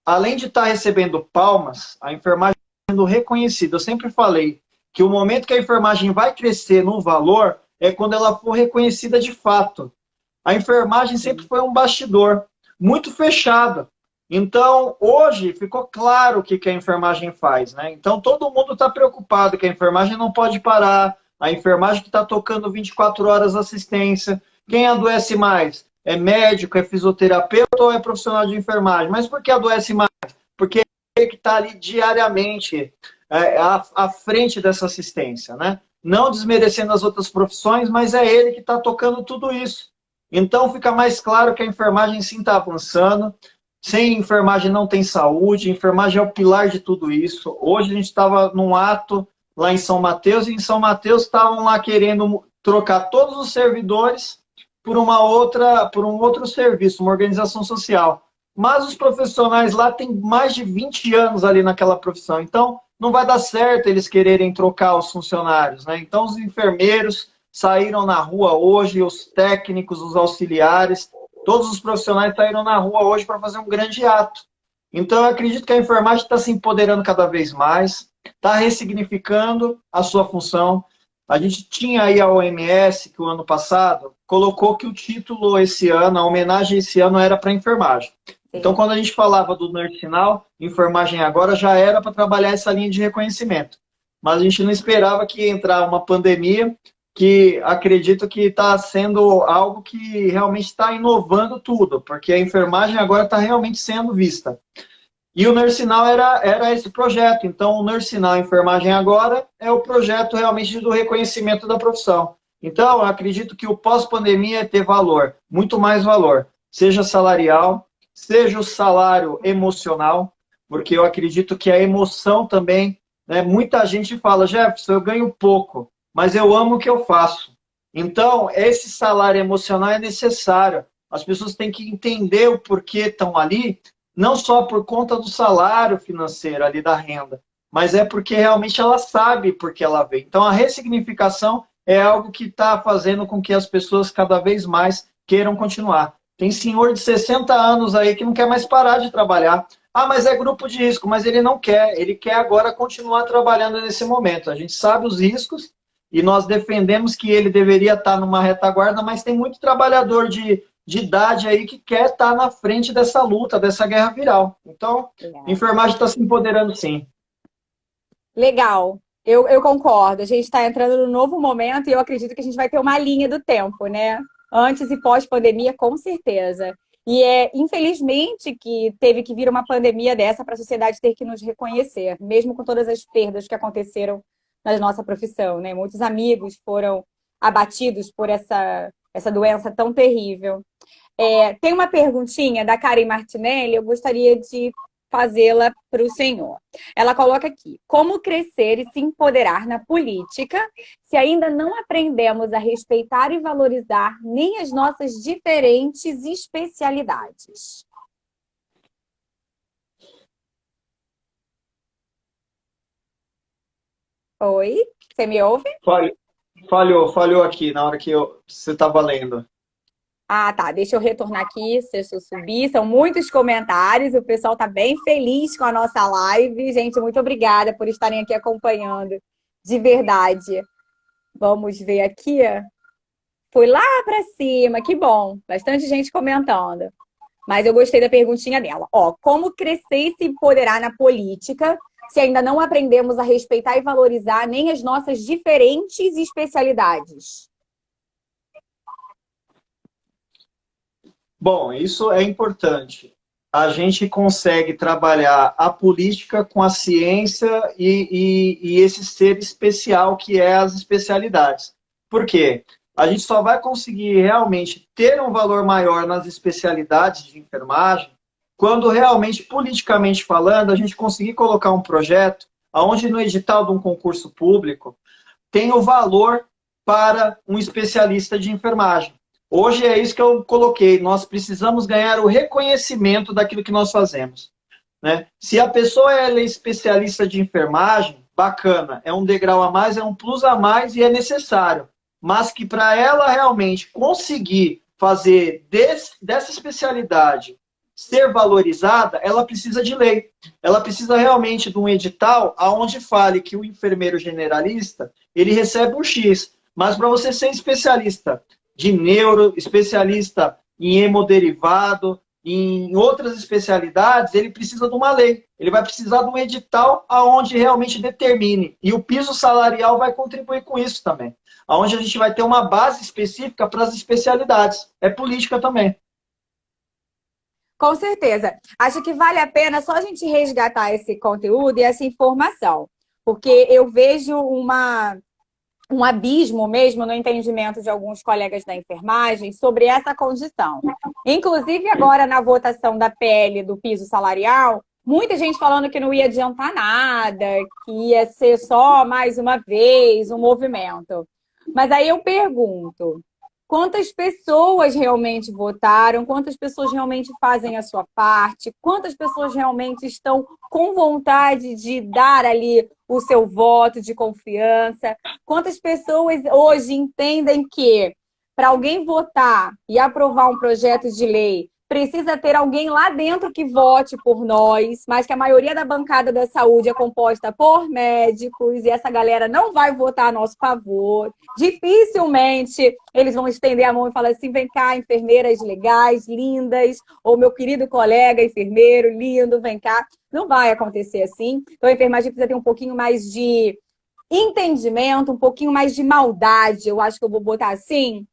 além de estar recebendo palmas, a enfermagem está sendo reconhecida. Eu sempre falei que o momento que a enfermagem vai crescer no valor é quando ela for reconhecida de fato. A enfermagem sempre foi um bastidor muito fechado. Então, hoje ficou claro o que a enfermagem faz, né? Então, todo mundo está preocupado que a enfermagem não pode parar, a enfermagem que está tocando 24 horas assistência. Quem adoece mais? É médico, é fisioterapeuta ou é profissional de enfermagem? Mas por que adoece mais? Porque é ele que está ali diariamente à frente dessa assistência, né? Não desmerecendo as outras profissões, mas é ele que está tocando tudo isso. Então fica mais claro que a enfermagem sim está avançando. Sem enfermagem não tem saúde, a enfermagem é o pilar de tudo isso. Hoje a gente estava num ato lá em São Mateus, e em São Mateus estavam lá querendo trocar todos os servidores por por um outro serviço, uma organização social. Mas os profissionais lá têm mais de 20 anos ali naquela profissão, então não vai dar certo eles quererem trocar os funcionários, né? Então os enfermeiros saíram na rua hoje, os técnicos, os auxiliares, todos os profissionais saíram na rua hoje para fazer um grande ato. Então, eu acredito que a enfermagem está se empoderando cada vez mais, está ressignificando a sua função. A gente tinha aí a OMS, que o ano passado colocou que o título esse ano, a homenagem esse ano era para a enfermagem. Então, Sim. quando a gente falava do Nursinal, enfermagem agora já era para trabalhar essa linha de reconhecimento. Mas a gente não esperava que ia entrar uma pandemia que acredito que está sendo algo que realmente está inovando tudo, porque a enfermagem agora está realmente sendo vista. E o Nursinal era esse projeto. Então, o Nursinal Enfermagem Agora é o projeto realmente do reconhecimento da profissão. Então, eu acredito que o pós-pandemia é ter valor, muito mais valor, seja salarial, seja o salário emocional, porque eu acredito que a emoção também, né, muita gente fala, Jefferson, eu ganho pouco, mas eu amo o que eu faço. Então, esse salário emocional é necessário. As pessoas têm que entender o porquê estão ali, não só por conta do salário financeiro ali da renda, mas é porque realmente ela sabe por que ela veio. Então, a ressignificação é algo que está fazendo com que as pessoas cada vez mais queiram continuar. Tem senhor de 60 anos aí que não quer mais parar de trabalhar. Ah, mas é grupo de risco, mas ele não quer. Ele quer agora continuar trabalhando nesse momento. A gente sabe os riscos e nós defendemos que ele deveria estar numa retaguarda, mas tem muito trabalhador de idade aí que quer estar na frente dessa luta, dessa guerra viral. Então, a Legal. enfermagem está se empoderando sim. Legal. Eu concordo. A gente está entrando num novo momento e eu acredito que a gente vai ter uma linha do tempo, né? Antes e pós-pandemia, com certeza. E é, infelizmente, que teve que vir uma pandemia dessa para a sociedade ter que nos reconhecer, mesmo com todas as perdas que aconteceram na nossa profissão, né? Muitos amigos foram abatidos por essa doença tão terrível. Tem uma perguntinha da Karen Martinelli, eu gostaria de fazê-la para o senhor. Ela coloca aqui: como crescer e se empoderar na política se ainda não aprendemos a respeitar e valorizar nem as nossas diferentes especialidades? Oi, você me ouve? Falhou aqui na hora que você estava lendo. Ah, tá. Deixa eu retornar aqui, deixa eu subir. São muitos comentários. O pessoal tá bem feliz com a nossa live. Gente, muito obrigada por estarem aqui acompanhando. De verdade. Vamos ver aqui. Foi lá para cima. Que bom. Bastante gente comentando. Mas eu gostei da perguntinha dela. Ó, como crescer e se empoderar na política se ainda não aprendemos a respeitar e valorizar nem as nossas diferentes especialidades? Bom, isso é importante. A gente consegue trabalhar a política com a ciência e esse ser especial que é as especialidades. Por quê? A gente só vai conseguir realmente ter um valor maior nas especialidades de enfermagem quando realmente, politicamente falando, a gente conseguir colocar um projeto onde no edital de um concurso público tem o valor para um especialista de enfermagem. Hoje é isso que eu coloquei. Nós precisamos ganhar o reconhecimento daquilo que nós fazemos, né? Se a pessoa é especialista de enfermagem, bacana, é um degrau a mais, é um plus a mais e é necessário. Mas que para ela realmente conseguir fazer dessa especialidade ser valorizada, ela precisa de lei. Ela precisa realmente de um edital onde fale que o enfermeiro generalista ele recebe um X. Mas para você ser especialista de neuro, especialista em hemodderivado, em outras especialidades, ele precisa de uma lei. Ele vai precisar de um edital aonde realmente determine. E o piso salarial vai contribuir com isso também. Aonde a gente vai ter uma base específica para as especialidades. É política também. Com certeza. Acho que vale a pena só a gente resgatar esse conteúdo e essa informação. Porque eu vejo um abismo mesmo no entendimento de alguns colegas da enfermagem sobre essa condição. Inclusive, agora na votação da PL do piso salarial, muita gente falando que não ia adiantar nada, que ia ser só mais uma vez um movimento. Mas aí eu pergunto, quantas pessoas realmente votaram? Quantas pessoas realmente fazem a sua parte? Quantas pessoas realmente estão com vontade de dar ali o seu voto de confiança? Quantas pessoas hoje entendem que para alguém votar e aprovar um projeto de lei, precisa ter alguém lá dentro que vote por nós, mas que a maioria da bancada da saúde é composta por médicos e essa galera não vai votar a nosso favor. Dificilmente eles vão estender a mão e falar assim: vem cá, enfermeiras legais, lindas, ou meu querido colega enfermeiro, lindo, vem cá. Não vai acontecer assim. Então a enfermagem precisa ter um pouquinho mais de entendimento, um pouquinho mais de maldade, eu acho que eu vou botar assim,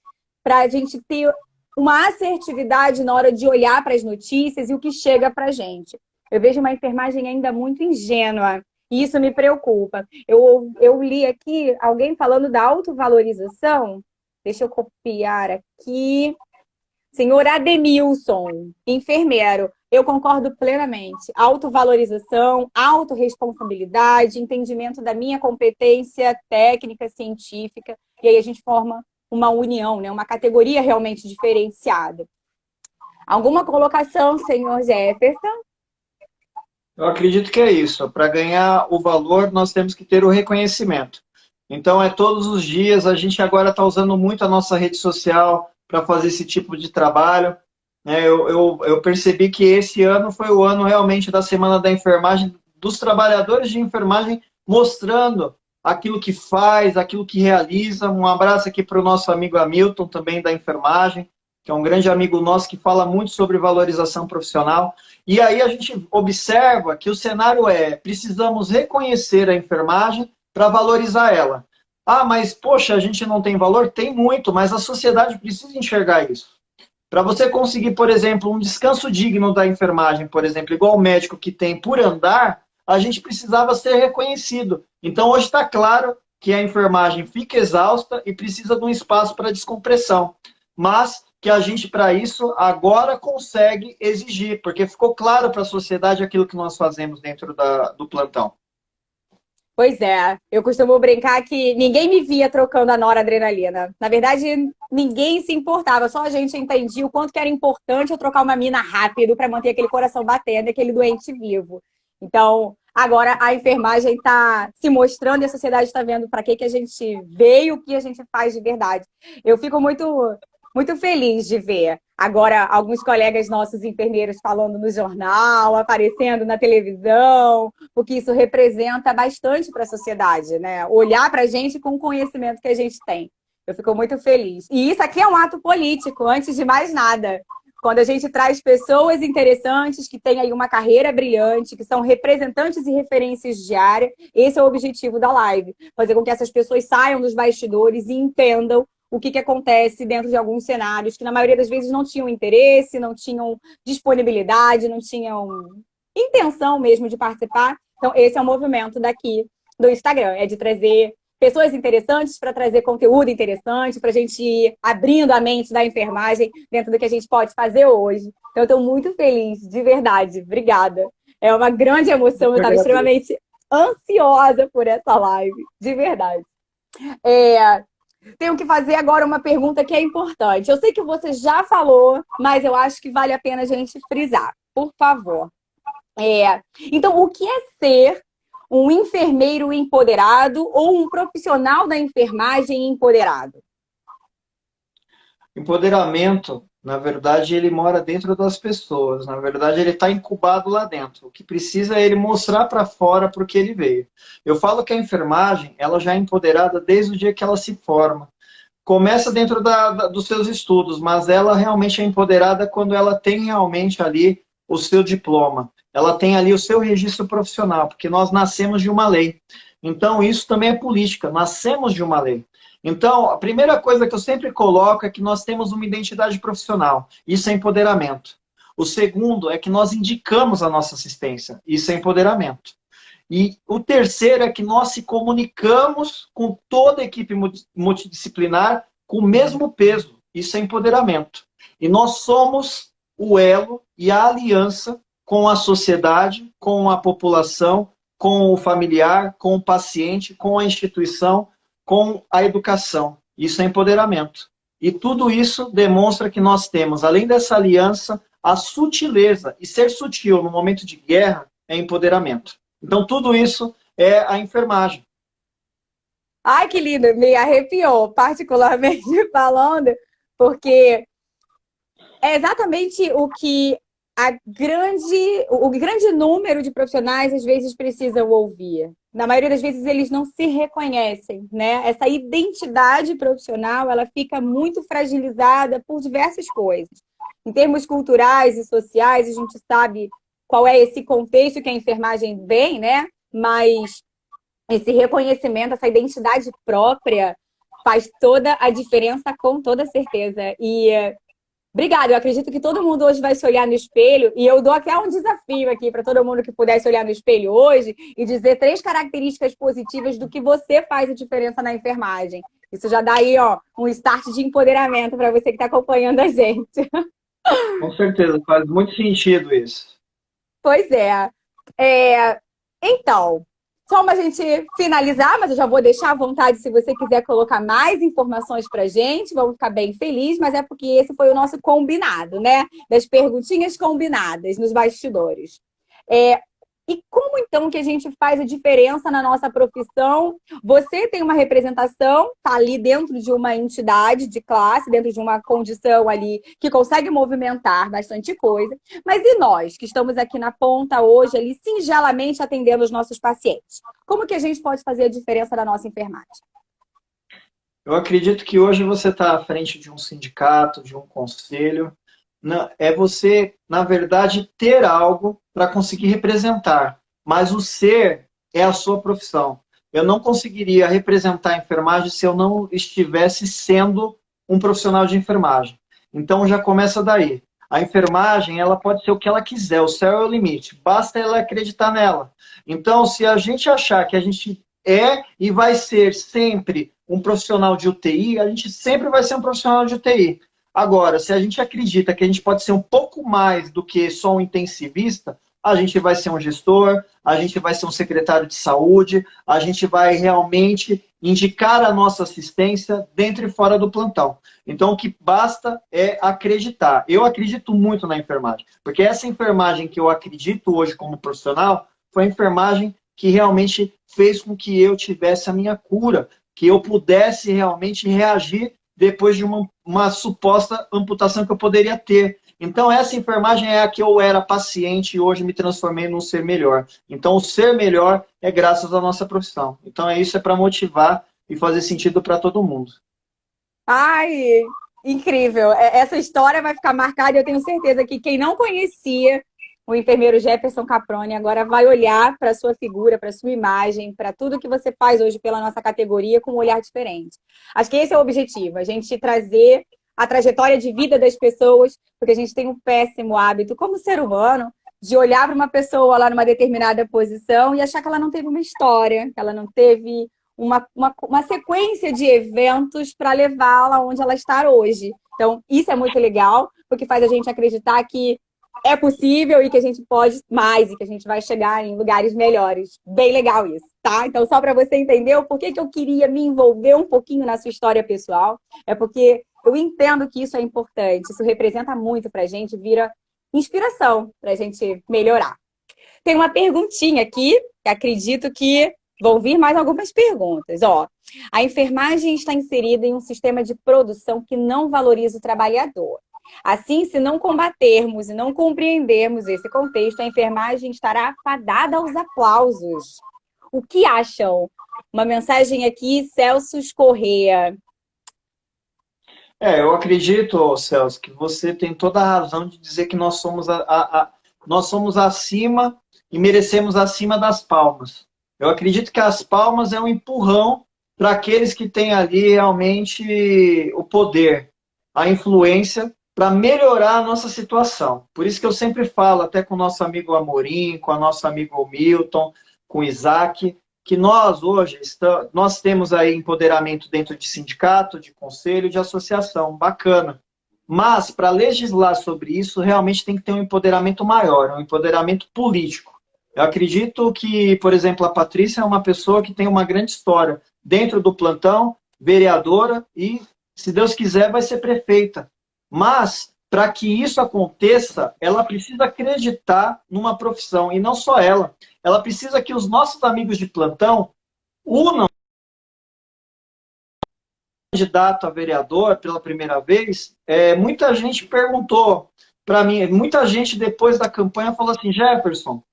para a gente ter uma assertividade na hora de olhar para as notícias e o que chega para a gente. Eu vejo uma enfermagem ainda muito ingênua e isso me preocupa. Eu li aqui alguém falando da autovalorização. Deixa eu copiar aqui. Senhor Ademilson, enfermeiro. Eu concordo plenamente. Autovalorização, autorresponsabilidade, entendimento da minha competência técnica, científica. E aí a gente forma uma união, né? Uma categoria realmente diferenciada. Alguma colocação, senhor Jefferson? Eu acredito que é isso. Para ganhar o valor, nós temos que ter o reconhecimento. Então, é todos os dias. A gente agora está usando muito a nossa rede social para fazer esse tipo de trabalho. Eu percebi que esse ano foi o ano realmente da Semana da Enfermagem, dos trabalhadores de enfermagem, mostrando aquilo que faz, aquilo que realiza. Um abraço aqui para o nosso amigo Hamilton, também da enfermagem, que é um grande amigo nosso que fala muito sobre valorização profissional. E aí a gente observa que o cenário precisamos reconhecer a enfermagem para valorizar ela. Ah, mas poxa, a gente não tem valor? Tem muito, mas a sociedade precisa enxergar isso. Para você conseguir, por exemplo, um descanso digno da enfermagem, por exemplo, igual o médico que tem por andar, a gente precisava ser reconhecido. Então hoje está claro que a enfermagem fica exausta e precisa de um espaço para descompressão. Mas que a gente, para isso, agora consegue exigir, porque ficou claro para a sociedade aquilo que nós fazemos dentro do plantão. Pois é, eu costumo brincar que ninguém me via trocando a noradrenalina. Na verdade, ninguém se importava, só a gente entendia o quanto que era importante eu trocar uma mina rápido para manter aquele coração batendo, aquele doente vivo. Então, agora a enfermagem está se mostrando e a sociedade está vendo para que a gente veio, o que a gente faz de verdade. Eu fico muito muito feliz de ver agora alguns colegas nossos enfermeiros falando no jornal, aparecendo na televisão, porque isso representa bastante para a sociedade, né? Olhar para a gente com o conhecimento que a gente tem. Eu fico muito feliz. E isso aqui é um ato político, antes de mais nada. Quando a gente traz pessoas interessantes, que têm aí uma carreira brilhante, que são representantes e referências de área, esse é o objetivo da live. Fazer com que essas pessoas saiam dos bastidores e entendam o que acontece dentro de alguns cenários que, na maioria das vezes, não tinham interesse, não tinham disponibilidade, não tinham intenção mesmo de participar. Então, esse é o movimento daqui do Instagram, é de trazer pessoas interessantes para trazer conteúdo interessante, para a gente ir abrindo a mente da enfermagem dentro do que a gente pode fazer hoje. Então, eu estou muito feliz, de verdade. Obrigada. É uma grande emoção, eu estava extremamente ansiosa por essa live, de verdade. Tenho que fazer agora uma pergunta que é importante. Eu sei que você já falou, mas eu acho que vale a pena a gente frisar. Por favor. Então, o que é ser um enfermeiro empoderado ou um profissional da enfermagem empoderado? Empoderamento, na verdade, ele mora dentro das pessoas. Na verdade, ele está incubado lá dentro. O que precisa é ele mostrar para fora por que ele veio. Eu falo que a enfermagem, ela já é empoderada desde o dia que ela se forma. Começa dentro dos seus estudos, mas ela realmente é empoderada quando ela tem realmente ali o seu diploma. Ela tem ali o seu registro profissional, porque nós nascemos de uma lei. Então, isso também é política, nascemos de uma lei. Então, a primeira coisa que eu sempre coloco é que nós temos uma identidade profissional. Isso é empoderamento. O segundo é que nós indicamos a nossa assistência. Isso é empoderamento. E o terceiro é que nós se comunicamos com toda a equipe multidisciplinar com o mesmo peso. Isso é empoderamento. E nós somos o elo e a aliança com a sociedade, com a população, com o familiar, com o paciente, com a instituição, com a educação. Isso é empoderamento. E tudo isso demonstra que nós temos, além dessa aliança, a sutileza. E ser sutil no momento de guerra é empoderamento. Então, tudo isso é a enfermagem. Ai, que lindo! Me arrepiou, particularmente falando, porque é exatamente o que o grande número de profissionais às vezes precisam ouvir. Na maioria das vezes eles não se reconhecem, né? Essa identidade profissional, ela fica muito fragilizada por diversas coisas. Em termos culturais e sociais, a gente sabe qual é esse contexto que a enfermagem vem, né? Mas esse reconhecimento, essa identidade própria faz toda a diferença, com toda certeza. E obrigada, eu acredito que todo mundo hoje vai se olhar no espelho, e eu dou até um desafio aqui para todo mundo que pudesse olhar no espelho hoje e dizer 3 características positivas do que você faz a diferença na enfermagem. Isso já dá aí, ó, um start de empoderamento para você que está acompanhando a gente. Com certeza, faz muito sentido isso. Pois é. Então, só para a gente finalizar, mas eu já vou deixar à vontade se você quiser colocar mais informações para a gente, vamos ficar bem felizes, mas é porque esse foi o nosso combinado, né? Das perguntinhas combinadas nos bastidores. E como, então, que a gente faz a diferença na nossa profissão? Você tem uma representação, está ali dentro de uma entidade de classe, dentro de uma condição ali que consegue movimentar bastante coisa. Mas e nós, que estamos aqui na ponta hoje, ali, singelamente atendendo os nossos pacientes? Como que a gente pode fazer a diferença na nossa enfermagem? Eu acredito que hoje você está à frente de um sindicato, de um conselho. É você, na verdade, ter algo para conseguir representar. Mas o ser é a sua profissão. Eu não conseguiria representar a enfermagem se eu não estivesse sendo um profissional de enfermagem. Então já começa daí. A enfermagem, ela pode ser o que ela quiser, o céu é o limite. Basta ela acreditar nela. Então, se a gente achar que a gente é e vai ser sempre um profissional de UTI, a gente sempre vai ser um profissional de UTI. Agora, se a gente acredita que a gente pode ser um pouco mais do que só um intensivista, a gente vai ser um gestor, a gente vai ser um secretário de saúde, a gente vai realmente indicar a nossa assistência dentro e fora do plantão. Então, o que basta é acreditar. Eu acredito muito na enfermagem, porque essa enfermagem que eu acredito hoje como profissional foi a enfermagem que realmente fez com que eu tivesse a minha cura, que eu pudesse realmente reagir depois de uma suposta amputação que eu poderia ter. Então, essa enfermagem é a que eu era paciente e hoje me transformei num ser melhor. Então, o ser melhor é graças à nossa profissão. Então, isso é para motivar e fazer sentido para todo mundo. Ai, incrível. Essa história vai ficar marcada e eu tenho certeza que quem não conhecia o enfermeiro Jefferson Caproni agora vai olhar para a sua figura, para a sua imagem, para tudo que você faz hoje pela nossa categoria com um olhar diferente. Acho que esse é o objetivo, a gente trazer a trajetória de vida das pessoas, porque a gente tem um péssimo hábito como ser humano de olhar para uma pessoa lá numa determinada posição e achar que ela não teve uma história, que ela não teve uma sequência de eventos para levá-la onde ela está hoje. Então, isso é muito legal, porque faz a gente acreditar que é possível e que a gente pode mais e que a gente vai chegar em lugares melhores. Bem legal isso, tá? Então, só para você entender o porquê que eu queria me envolver um pouquinho na sua história pessoal, é porque eu entendo que isso é importante, isso representa muito pra gente, vira inspiração pra gente melhorar. Tem uma perguntinha aqui, que acredito que vão vir mais algumas perguntas. Ó, a enfermagem está inserida em um sistema de produção que não valoriza o trabalhador. Assim, se não combatermos e não compreendermos esse contexto, a enfermagem estará fadada aos aplausos. O que acham? Uma mensagem aqui, Celso Corrêa. Eu acredito, Celso, que você tem toda a razão de dizer que nós somos, nós somos acima e merecemos acima das palmas. Eu acredito que as palmas é um empurrão para aqueles que têm ali realmente o poder, a influência para melhorar a nossa situação. Por isso que eu sempre falo, até com o nosso amigo Amorim, com o nosso amigo Milton, com o Isaac, que nós hoje nós temos aí empoderamento dentro de sindicato, de conselho, de associação, bacana. Mas para legislar sobre isso, realmente tem que ter um empoderamento maior, um empoderamento político. Eu acredito que, por exemplo, a Patrícia é uma pessoa que tem uma grande história dentro do plantão, vereadora e, se Deus quiser, vai ser prefeita. Mas, para que isso aconteça, ela precisa acreditar numa profissão, e não só ela. Ela precisa que os nossos amigos de plantão unam o candidato a vereador pela primeira vez. Muita gente perguntou para mim, muita gente depois da campanha falou assim, Jefferson,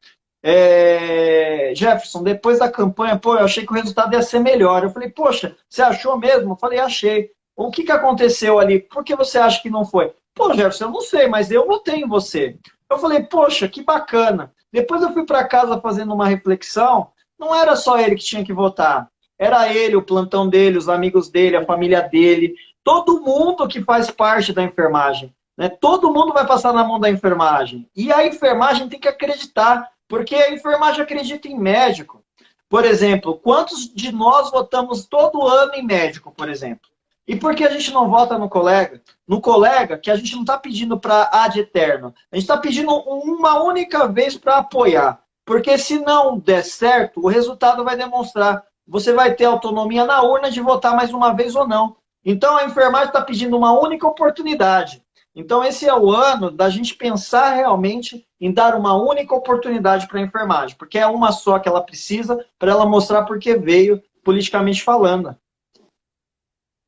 depois da campanha, eu achei que o resultado ia ser melhor. Eu falei, poxa, você achou mesmo? Eu falei, achei. O que aconteceu ali? Por que você acha que não foi? Pô, Jefferson, eu não sei, mas eu votei em você. Eu falei, poxa, que bacana. Depois eu fui para casa fazendo uma reflexão, não era só ele que tinha que votar. Era ele, o plantão dele, os amigos dele, a família dele, todo mundo que faz parte da enfermagem. Né? Todo mundo vai passar na mão da enfermagem. E a enfermagem tem que acreditar, porque a enfermagem acredita em médico. Por exemplo, quantos de nós votamos todo ano em médico, por exemplo? E por que a gente não vota no colega? No colega que a gente não está pedindo para ad eterno. A gente está pedindo uma única vez para apoiar. Porque se não der certo, o resultado vai demonstrar. Você vai ter autonomia na urna de votar mais uma vez ou não. Então a enfermagem está pedindo uma única oportunidade. Então esse é o ano da gente pensar realmente em dar uma única oportunidade para a enfermagem. Porque é uma só que ela precisa para ela mostrar por que veio politicamente falando.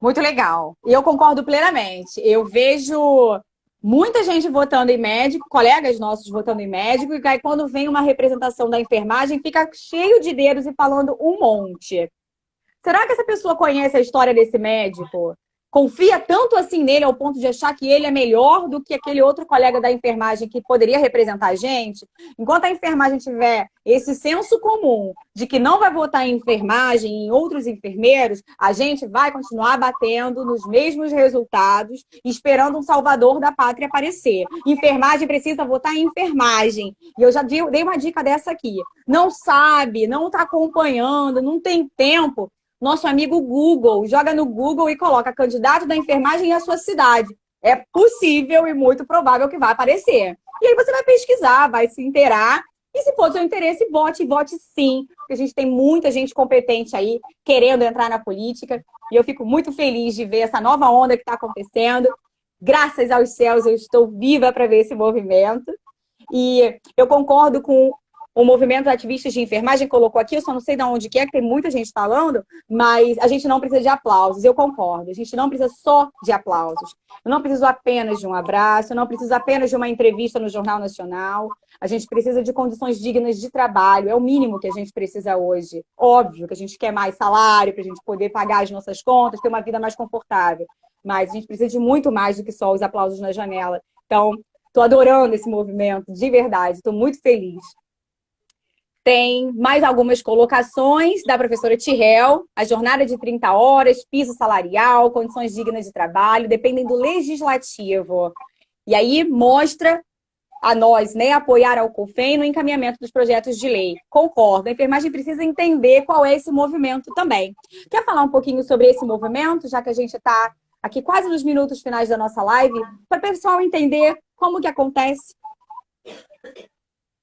Muito legal. E eu concordo plenamente. Eu vejo muita gente votando em médico, colegas nossos votando em médico, e aí quando vem uma representação da enfermagem, fica cheio de dedos e falando um monte. Será que essa pessoa conhece a história desse médico? Confia tanto assim nele ao ponto de achar que ele é melhor do que aquele outro colega da enfermagem que poderia representar a gente? Enquanto a enfermagem tiver esse senso comum de que não vai votar em enfermagem e em outros enfermeiros, a gente vai continuar batendo nos mesmos resultados, esperando um salvador da pátria aparecer. Enfermagem precisa votar em enfermagem. E eu já dei uma dica dessa aqui. Não sabe, não está acompanhando, não tem tempo. Nosso amigo Google, joga no Google e coloca candidato da enfermagem em a sua cidade. É possível e muito provável que vai aparecer. E aí você vai pesquisar, vai se inteirar. E se for do seu interesse, vote sim. Porque a gente tem muita gente competente aí querendo entrar na política. E eu fico muito feliz de ver essa nova onda que está acontecendo. Graças aos céus, eu estou viva para ver esse movimento. E eu concordo com o movimento Ativistas de Enfermagem colocou aqui, eu só não sei de onde que tem muita gente falando, mas a gente não precisa de aplausos, eu concordo. A gente não precisa só de aplausos. Eu não preciso apenas de um abraço, eu não preciso apenas de uma entrevista no Jornal Nacional. A gente precisa de condições dignas de trabalho, é o mínimo que a gente precisa hoje. Óbvio que a gente quer mais salário para a gente poder pagar as nossas contas, ter uma vida mais confortável. Mas a gente precisa de muito mais do que só os aplausos na janela. Então, estou adorando esse movimento, de verdade, estou muito feliz. Tem mais algumas colocações da professora Tirrell, a jornada de 30 horas, piso salarial, condições dignas de trabalho, dependem do legislativo. E aí mostra a nós, né, apoiar ao COFEM no encaminhamento dos projetos de lei. Concordo, a enfermagem precisa entender qual é esse movimento também. Quer falar um pouquinho sobre esse movimento, já que a gente está aqui quase nos minutos finais da nossa live, para o pessoal entender como que acontece?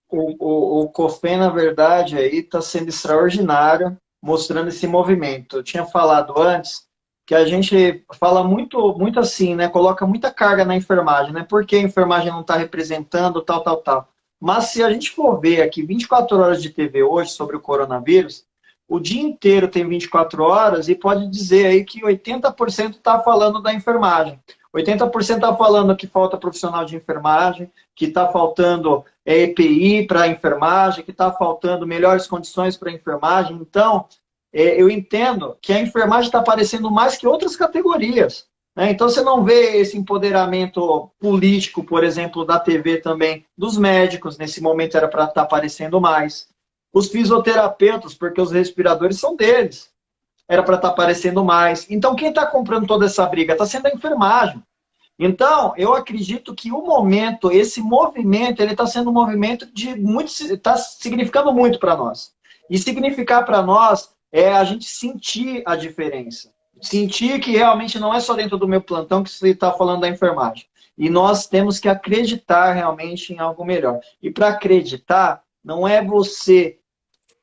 O COFEN, na verdade, aí está sendo extraordinário, mostrando esse movimento. Eu tinha falado antes que a gente fala muito, muito assim, né? Coloca muita carga na enfermagem, né? Porque a enfermagem não está representando, tal, tal, tal. Mas se a gente for ver aqui 24 horas de TV hoje sobre o coronavírus, o dia inteiro tem 24 horas e pode dizer aí que 80% está falando da enfermagem. 80% está falando que falta profissional de enfermagem, que está faltando EPI para a enfermagem, que está faltando melhores condições para a enfermagem. Então, eu entendo que a enfermagem está aparecendo mais que outras categorias, né? Então, você não vê esse empoderamento político, por exemplo, da TV também, dos médicos, nesse momento era para estar aparecendo mais. Os fisioterapeutas, porque os respiradores são deles, era para estar aparecendo mais. Então, quem está comprando toda essa briga está sendo a enfermagem. Então, eu acredito que o momento, esse movimento, ele está sendo um movimento de muito, está significando muito para nós. E significar para nós é a gente sentir a diferença. Sentir que realmente não é só dentro do meu plantão que você está falando da enfermagem. E nós temos que acreditar realmente em algo melhor. E para acreditar, não é você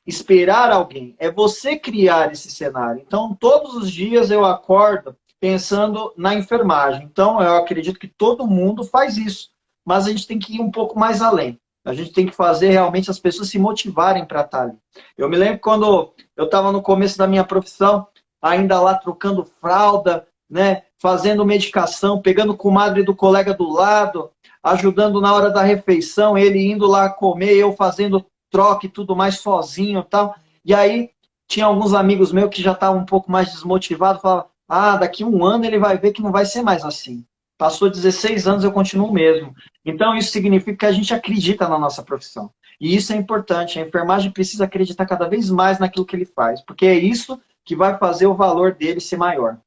esperar alguém, é você criar esse cenário. Então, todos os dias eu acordo pensando na enfermagem. Então, eu acredito que todo mundo faz isso, mas a gente tem que ir um pouco mais além. A gente tem que fazer realmente as pessoas se motivarem para estar ali. Eu me lembro quando eu estava no começo da minha profissão, ainda lá trocando fralda, né, fazendo medicação, pegando o comadre do colega do lado, ajudando na hora da refeição, ele indo lá comer, eu fazendo troca e tudo mais sozinho e tal. E aí, tinha alguns amigos meus que já estavam um pouco mais desmotivados, falavam, daqui um ano ele vai ver que não vai ser mais assim. Passou 16 anos, eu continuo o mesmo. Então, isso significa que a gente acredita na nossa profissão. E isso é importante. A enfermagem precisa acreditar cada vez mais naquilo que ele faz, porque é isso que vai fazer o valor dele ser maior.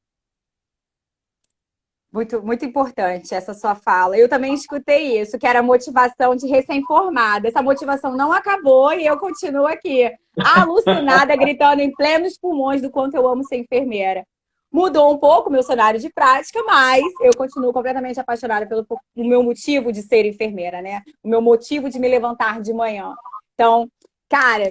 Muito, muito importante essa sua fala. Eu também escutei isso, que era a motivação de recém-formada. Essa motivação não acabou e eu continuo aqui, alucinada, gritando em plenos pulmões do quanto eu amo ser enfermeira. Mudou um pouco o meu cenário de prática, mas eu continuo completamente apaixonada pelo meu motivo de ser enfermeira, né? O meu motivo de me levantar de manhã. Então, cara,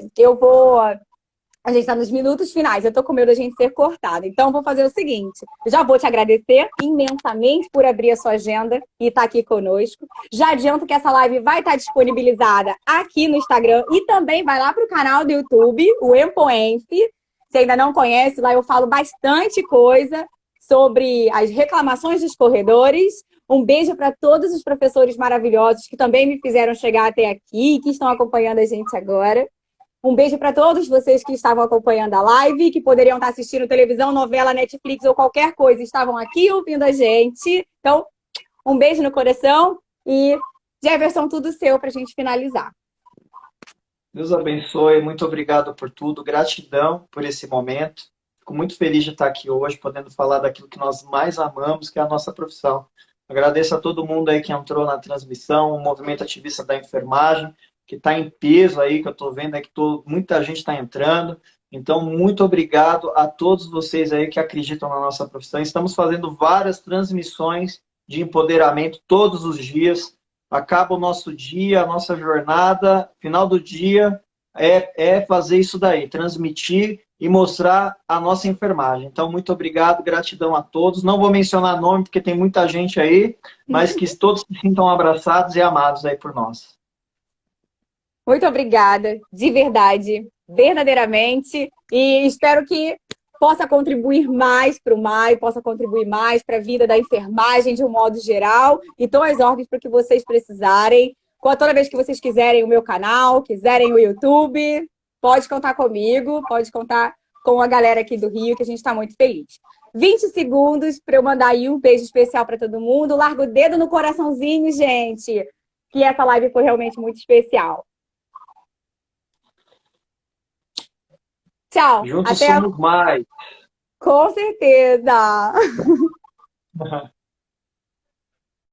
a gente está nos minutos finais, eu tô com medo da gente ser cortada. Então, vou fazer o seguinte, eu já vou te agradecer imensamente por abrir a sua agenda e estar aqui conosco. Já adianto que essa live vai estar disponibilizada aqui no Instagram e também vai lá para o canal do YouTube, o EmpoEnf. Se ainda não conhece, lá eu falo bastante coisa sobre as reclamações dos corredores. Um beijo para todos os professores maravilhosos que também me fizeram chegar até aqui e que estão acompanhando a gente agora. Um beijo para todos vocês que estavam acompanhando a live, que poderiam estar assistindo televisão, novela, Netflix ou qualquer coisa, estavam aqui ouvindo a gente. Então, um beijo no coração e, Jefferson, tudo seu para a gente finalizar. Deus abençoe, muito obrigado por tudo, gratidão por esse momento. Fico muito feliz de estar aqui hoje, podendo falar daquilo que nós mais amamos, que é a nossa profissão. Agradeço a todo mundo aí que entrou na transmissão, o movimento ativista da enfermagem, que está em peso aí, que eu estou vendo aí que muita gente está entrando. Então, muito obrigado a todos vocês aí que acreditam na nossa profissão. Estamos fazendo várias transmissões de empoderamento todos os dias. Acaba o nosso dia, a nossa jornada, final do dia é fazer isso daí, transmitir e mostrar a nossa enfermagem. Então, muito obrigado, gratidão a todos. Não vou mencionar nome, porque tem muita gente aí, mas que todos se sintam abraçados e amados aí por nós. Muito obrigada, de verdade, verdadeiramente. E espero que possa contribuir mais para o MAI, possa contribuir mais para a vida da enfermagem de um modo geral. E estou às ordens para o que vocês precisarem. Toda vez que vocês quiserem o meu canal, quiserem o YouTube, pode contar comigo, pode contar com a galera aqui do Rio, que a gente está muito feliz. 20 segundos para eu mandar aí um beijo especial para todo mundo. Larga o dedo no coraçãozinho, gente, que essa live foi realmente muito especial. Tchau. Juntos somos mais. Com certeza.